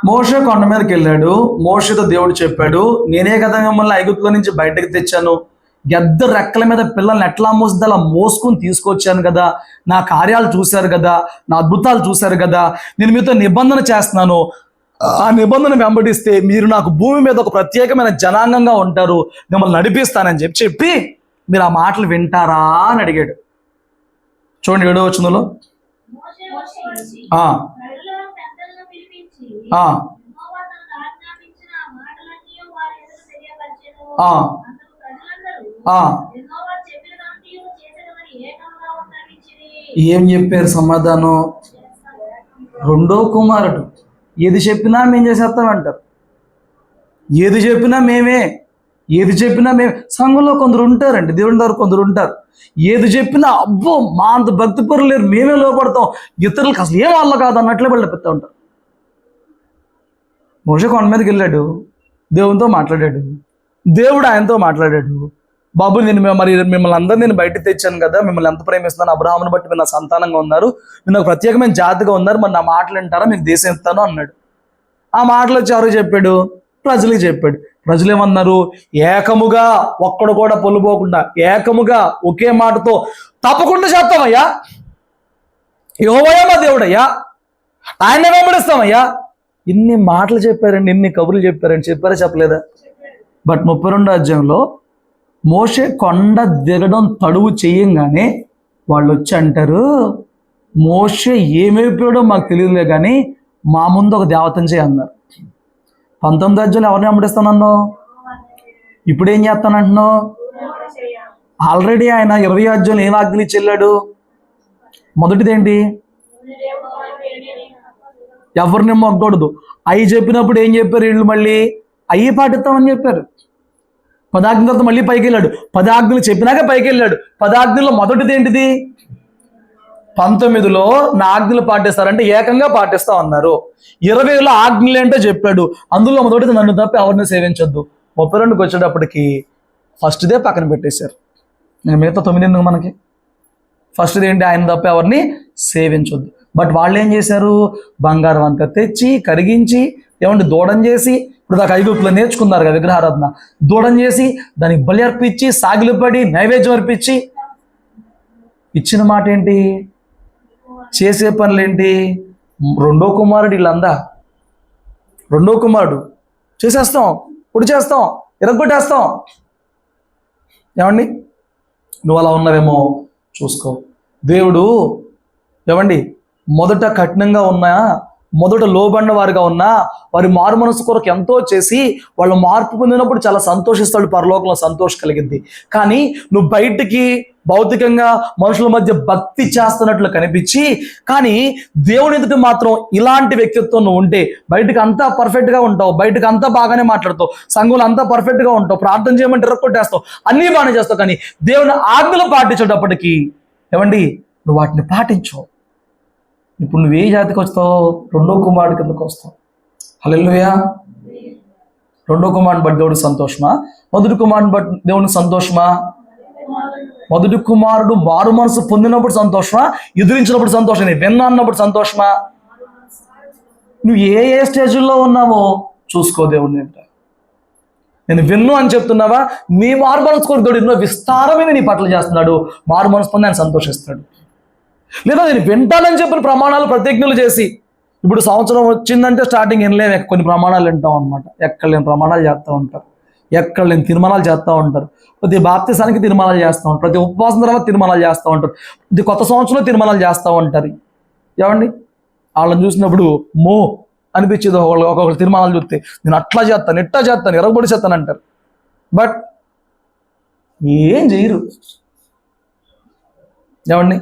మోషే కొండ మీదకి వెళ్ళాడు. మోషేతో దేవుడు చెప్పాడు, నేనే కదా మిమ్మల్ని ఐగుప్తులో నుంచి బయటకు తెచ్చాను. గద్ద రెక్కల మీద పిల్లల్ని ఎట్లా మోస్తుంది అలా మోసుకుని తీసుకొచ్చాను కదా. నా కార్యాలు చూశారు కదా, నా అద్భుతాలు చూశారు కదా. నేను మీతో నిబంధన చేస్తున్నాను. ఆ నిబంధన వెంబడిస్తే మీరు నాకు భూమి మీద ఒక ప్రత్యేకమైన జనాంగంగా ఉంటారు, మిమ్మల్ని నడిపిస్తానని చెప్పి మీరు ఆ మాటలు వింటారా అని అడిగాడు. చూడండి 7వ వచనంలో ఏం చెప్పారు సమాధానం? 2వ కుమారుడు ఏది చెప్పినా మేము చేసేస్తామంటారు. ఏది చెప్పినా మేమే, ఏది చెప్పినా మేమే. సంఘంలో కొందరు ఉంటారండి, దేవుని దగ్గర కొందరు ఉంటారు. ఏది చెప్పినా అబ్బో మా అంత భక్తి పరులు లేరు, మేమే లోపడతాం, ఇతరులకు అసలు ఏం వాళ్ళ కాదు అన్నట్లే వాళ్ళు పెడతా ఉంటారు. మోషే కొండ మీదకి వెళ్ళాడు, దేవునితో మాట్లాడాడు. దేవుడు ఆయనతో మాట్లాడాడు. బాబు నేను మిమ్మల్ని అందరినీ నేను బయటకు తెచ్చాను కదా, మిమ్మల్ని ఎంత ప్రేమిస్తున్నాను, అబ్రహాముని బట్టి మీరు నా సంతానంగా ఉన్నారు, మీరు నాకు ప్రత్యేకమైన జాతిగా ఉన్నారు, మరి నా మాటలు వింటారా, మీకు దేశం ఇస్తాను అన్నాడు. ఆ మాటలు వచ్చి ఎవరికి చెప్పాడు? ప్రజలకు చెప్పాడు. ప్రజలు ఏమన్నారు? ఏకముగా, ఒక్కడు కూడా పొల్లుపోకుండా ఏకముగా ఒకే మాటతో తప్పకుండా చేస్తామయ్యా, యెహోవాయే మా దేవుడయ్యా, ఆయన వెంబడిస్తామయ్యా. ఇన్ని మాటలు చెప్పారండి, ఇన్ని కబుర్లు చెప్పారండి. చెప్పారా చెప్పలేదా? బట్ 32వ అధ్యాయంలో మోషే కొండ దిగడం తడువు చేయంగానే వాళ్ళు వచ్చి అంటారు, మోషే ఏమైపోయాడో మాకు తెలియదులే కానీ మా ముందు ఒక దేవతను చేయన్నారు. 19వ అధ్యాయంలో ఎవరిని వెంబడిస్తానన్నావు? ఇప్పుడు ఏం చేస్తానంటున్నావు? ఆల్రెడీ ఆయన 20వ అధ్యాయంలో ఏం ఆజ్ఞలు ఇచ్చి వెళ్ళాడు? మొదటిదేంటి? ఎవరిని మొగ్గకూడదు. అవి చెప్పినప్పుడు ఏం చెప్పారు వీళ్ళు? మళ్ళీ అయ్యి పాటిస్తామని చెప్పారు. 10 ఆజ్ఞల తర్వాత మళ్ళీ పైకి వెళ్ళాడు. 10 ఆజ్ఞలు చెప్పినాక పైకి వెళ్ళాడు. 10 ఆజ్ఞల్లో మొదటిది ఏంటిది? 19లో నా ఆజ్ఞలు పాటిస్తారంటే ఏకంగా పాటిస్తా అన్నారు. 20లో ఆజ్ఞలు ఏంటో చెప్పాడు. అందులో మొదటిది నన్ను తప్ప ఎవరిని సేవించొద్దు. 32కి వచ్చేటప్పటికి ఫస్ట్దే పక్కన పెట్టేశారు. మిగతా 9 ఎందుకు మనకి? ఫస్ట్ది ఏంటి? ఆయన తప్ప ఎవరిని సేవించొద్దు. బట్ వాళ్ళు ఏం చేశారు? బంగారం అంతా తెచ్చి కరిగించి ఏమంటే దూడం చేసి, ఇప్పుడు దాకా ఐగుప్తులో నేర్చుకున్నారు కదా విగ్రహారాధన, దూడం చేసి దానికి బలి అర్పించి సాగిలు పడి నైవేద్యం అర్పించి ఇచ్చిన మాట ఏంటి? చేసే పనులేంటి? 2వ కుమారుడు వీళ్ళందా. 2వ కుమారుడు చేసేస్తాం, పొడి చేస్తాం, ఇరగొట్టేస్తాం. ఏమండి నువ్వు అలా ఉన్నావేమో చూసుకో. దేవుడు ఏమండి మొదట కఠినంగా ఉన్న మొదట లోబడిన వారిగా ఉన్నా వారి మారు మనసు కొరకు ఎంతో చేసి వాళ్ళు మార్పు పొందినప్పుడు చాలా సంతోషిస్తాడు, పరలోకంలో సంతోషం కలిగింది. కానీ నువ్వు బయటికి భౌతికంగా మనుషుల మధ్య భక్తి చేస్తున్నట్లు కనిపించి కానీ దేవుని ఎదుట మాత్రం ఇలాంటి వ్యక్తిత్వం నువ్వు ఉంటే బయటకు అంతా పర్ఫెక్ట్గా ఉంటావు, బయటకు అంతా బాగానే మాట్లాడతావు, సంఘంలో అంతా పర్ఫెక్ట్గా ఉంటావు, ప్రార్థన చేయమంటే కొట్టేస్తావు, అన్నీ బాగానే చేస్తావు. కానీ దేవుని ఆజ్ఞలు పాటించేటప్పటికీ ఏమండి నువ్వు వాటిని పాటించవు. ఇప్పుడు నువ్వు ఏ జాతికి వస్తావు? రెండో కుమారుడి కిందకు వస్తావు. హల్లెలూయా. రెండో కుమారుని బట్టి దేవుడికి సంతోషమా? మొదటి కుమారుని బట్టి దేవునికి సంతోషమా? మొదటి కుమారుడు మారు మనసు పొందినప్పుడు సంతోషమా? ఎదురించినప్పుడు సంతోషం? విన్నా అన్నప్పుడు సంతోషమా? నువ్వు ఏ ఏ స్టేజ్లో ఉన్నావో చూసుకో. దేవుడిని నేను విన్ను అని చెప్తున్నావా? నీ మారు మనసు కొరకు దేవుడు ఎన్నో విస్తారమైన నీ పట్ల చేస్తున్నాడు. మారు మనసు పొంది ఆయన సంతోషిస్తాడు. లేదా నేను వింటానని చెప్పిన ప్రమాణాలు ప్రతిజ్ఞలు చేసి ఇప్పుడు సంవత్సరం వచ్చిందంటే స్టార్టింగ్ వినలేము, కొన్ని ప్రమాణాలు వింటాం అనమాట. ఎక్కడ లేని ప్రమాణాలు చేస్తూ ఉంటారు, ఎక్కడ లేని తీర్మానాలు చేస్తూ ఉంటారు. ప్రతి బాప్తిసానికి తీర్మానాలు చేస్తూ ఉంటారు, ప్రతి ఉపవాసం తర్వాత తీర్మానాలు చేస్తూ ఉంటారు, ప్రతి కొత్త సంవత్సరంలో తీర్మానాలు చేస్తూ ఉంటారు. ఏమండి వాళ్ళని చూసినప్పుడు మో అనిపించేది. ఒక్కొక్కరు తీర్మానాలు చూస్తే నేను అట్లా చేస్తాను, ఇట్లా చేస్తాను, ఎరగబడి చేస్తాను అంటారు. బట్ ఏం చేయరు. ఏమండి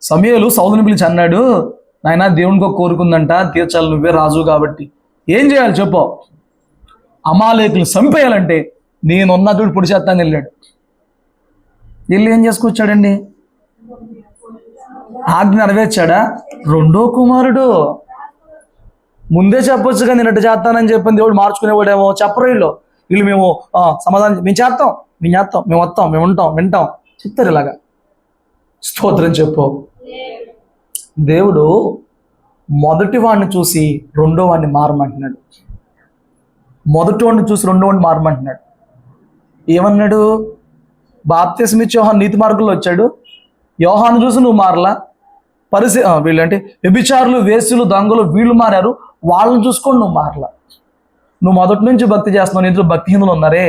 సమూయేలు సౌలుని పిలిచి అన్నాడు, నాయన దేవునికి ఒక కోరుకుందంట తీర్చాలి, నువ్వే రాజు కాబట్టి ఏం చేయాలి చెప్పు? అమాలేకులు చంపేయాలంటే నేనున్న చూడు పొడి చేస్తాను వెళ్ళాడు. వెళ్ళి ఏం చేసుకొచ్చాడండి? ఆజ్ఞ నెరవేర్చాడా? రెండో కుమారుడు. ముందే చెప్పొచ్చుగా నేను అట్టు చేస్తానని చెప్పింది దేవుడు మార్చుకునేవాడేమో. చెప్పరు వీళ్ళు మేము సమాధానం మేము చేస్తాం, మేము వస్తాం, మేము ఉంటాం, వింటాం చెప్తారు ఇలాగా. స్తోత్రం చెప్పు. దేవుడు మొదటి వాడిని చూసి రెండో వాడిని మారమంటున్నాడు, మొదటి వాడిని చూసి రెండో వాడిని మారమంటున్నాడు. ఏమన్నాడు? బాప్తిస్మ ఇచ్చి యోహాను నీతి మార్గంలో వచ్చాడు, యోహాను చూసి నువ్వు మారలా. వీళ్ళంటే వ్యభిచారులు, వేశ్యలు, దొంగలు వీళ్ళు మారారు, వాళ్ళని చూసుకొని నువ్వు మారలా. నువ్వు మొదటి నుంచి భక్తి చేస్తున్నావు, నీ ఇంట్లో భక్తిహీనులు ఉన్నారే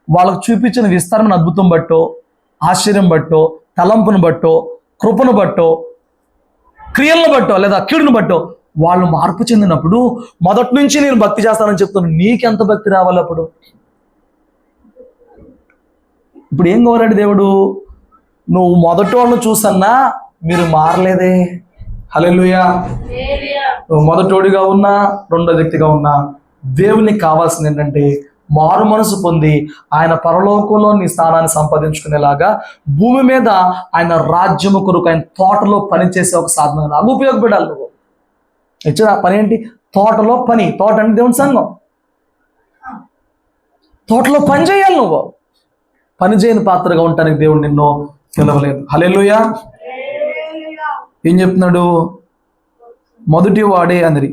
వాళ్ళకు చూపించిన విస్తారమైన అద్భుతం బట్టో, ఆశ్చర్యం బట్టో, తలంపును బట్టో, కృపను బట్టో, క్రియలను బట్టో లేదా కీడును బట్టో వాళ్ళు మార్పు చెందినప్పుడు మొదటి నుంచి నేను భక్తి చేస్తానని చెప్తున్నాను, నీకెంత భక్తి రావాలి అప్పుడు? ఇప్పుడు ఏం కోరాడు దేవుడు? నువ్వు మొదటి వాళ్ళను చూసన్నా మీరు మారలేదే. హల్లెలూయా. నువ్వు మొదటోడిగా ఉన్నా రెండో వ్యక్తిగా ఉన్నా దేవునికి కావాల్సింది ఏంటంటే మారు మనసు పొంది ఆయన పరలోకంలో నీ స్థానాన్ని సంపాదించుకునేలాగా భూమి మీద ఆయన రాజ్యము కొరకు ఆయన తోటలో పనిచేసే ఒక సాధనంగా ఉపయోగపడాలి. నువ్వు ఇచ్చిన పని ఏంటి? తోటలో పని. తోట అంటే దేవుని సంఘం. తోటలో పని చేయాలి. నువ్వు పని చేయని పాత్రగా ఉండటానికి దేవుడు నిన్ను పిలవలేదు. హల్లెలూయా. ఏం చెప్తున్నాడు? మొదటి వాడే అందరి.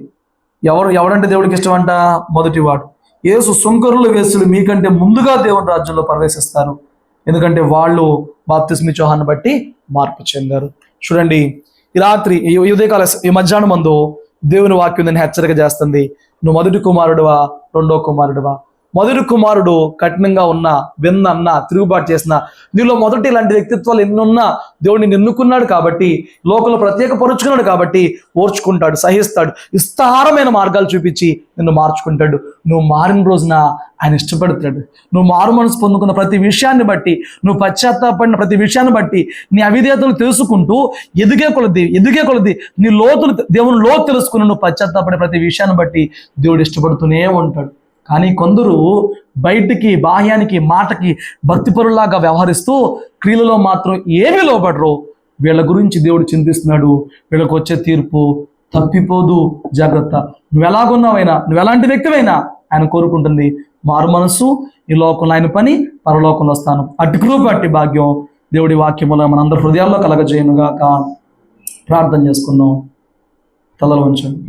ఎవడంటే దేవుడికి ఇష్టం అంట? మొదటివాడు. యేసు సుంకరులు, వేసులు మీకంటే ముందుగా దేవుని రాజ్యంలో ప్రవేశిస్తారు, ఎందుకంటే వాళ్ళు బాప్తిస్మ ఇచ్చే యోహాను బట్టి మార్పు చెందారు. చూడండి, ఈ రాత్రి ఈ ఉదయకాల ఈ మధ్యాహ్నం మందు దేవుని వాక్యం నేను హెచ్చరిక చేస్తుంది. నువ్వు మొదటి కుమారుడువా రెండో కుమారుడువా? మొదటి కుమారుడు కఠినంగా ఉన్నా, విన్నా, తిరుగుబాటు చేసిన, నీలో మొదటి ఇలాంటి వ్యక్తిత్వాలు ఎన్నున్నా దేవుడిని ఎన్నుకున్నాడు కాబట్టి, లోకంలో ప్రత్యేక పరుచుకున్నాడు కాబట్టి ఓర్చుకుంటాడు, సహిస్తాడు, విస్తారమైన మార్గాలు చూపించి నిన్ను మార్చుకుంటాడు. నువ్వు మారిన రోజున ఆయన ఇష్టపడతాడు. నువ్వు మారు మనసు పొందుకున్న ప్రతి విషయాన్ని బట్టి, నువ్వు పశ్చాత్తాపడిన ప్రతి విషయాన్ని బట్టి, నీ అవిధేయతలు తెలుసుకుంటూ ఎదిగే కొలది నీ లోతులు, దేవుని లోతు తెలుసుకుని నువ్వు పశ్చాత్తాపడే ప్రతి విషయాన్ని బట్టి దేవుడు ఇష్టపడుతూనే ఉంటాడు. కానీ కొందరు బయటికి, బాహ్యానికి, మాటకి భక్తిపరులాగా వ్యవహరిస్తూ క్రియలలో మాత్రం ఏమీ లోబడరు. వీళ్ళ గురించి దేవుడు చింతిస్తున్నాడు. వీళ్ళకు వచ్చే తీర్పు తప్పిపోదు, జాగ్రత్త. నువ్వు ఎలాగున్నావైనా, నువ్వు ఎలాంటి వ్యక్తివైనా ఆయన కోరుకుంటుంది మారు మనసు, ఈ లోకంలో ఆయన పని, పరలోకంలో స్థానం. అట్టి కృప, అట్టి భాగ్యం దేవుడి వాక్యములో మనందరి హృదయాల్లో కలగజేయనుగాక. ప్రార్థన చేసుకుందాం. తలలు వంచండి.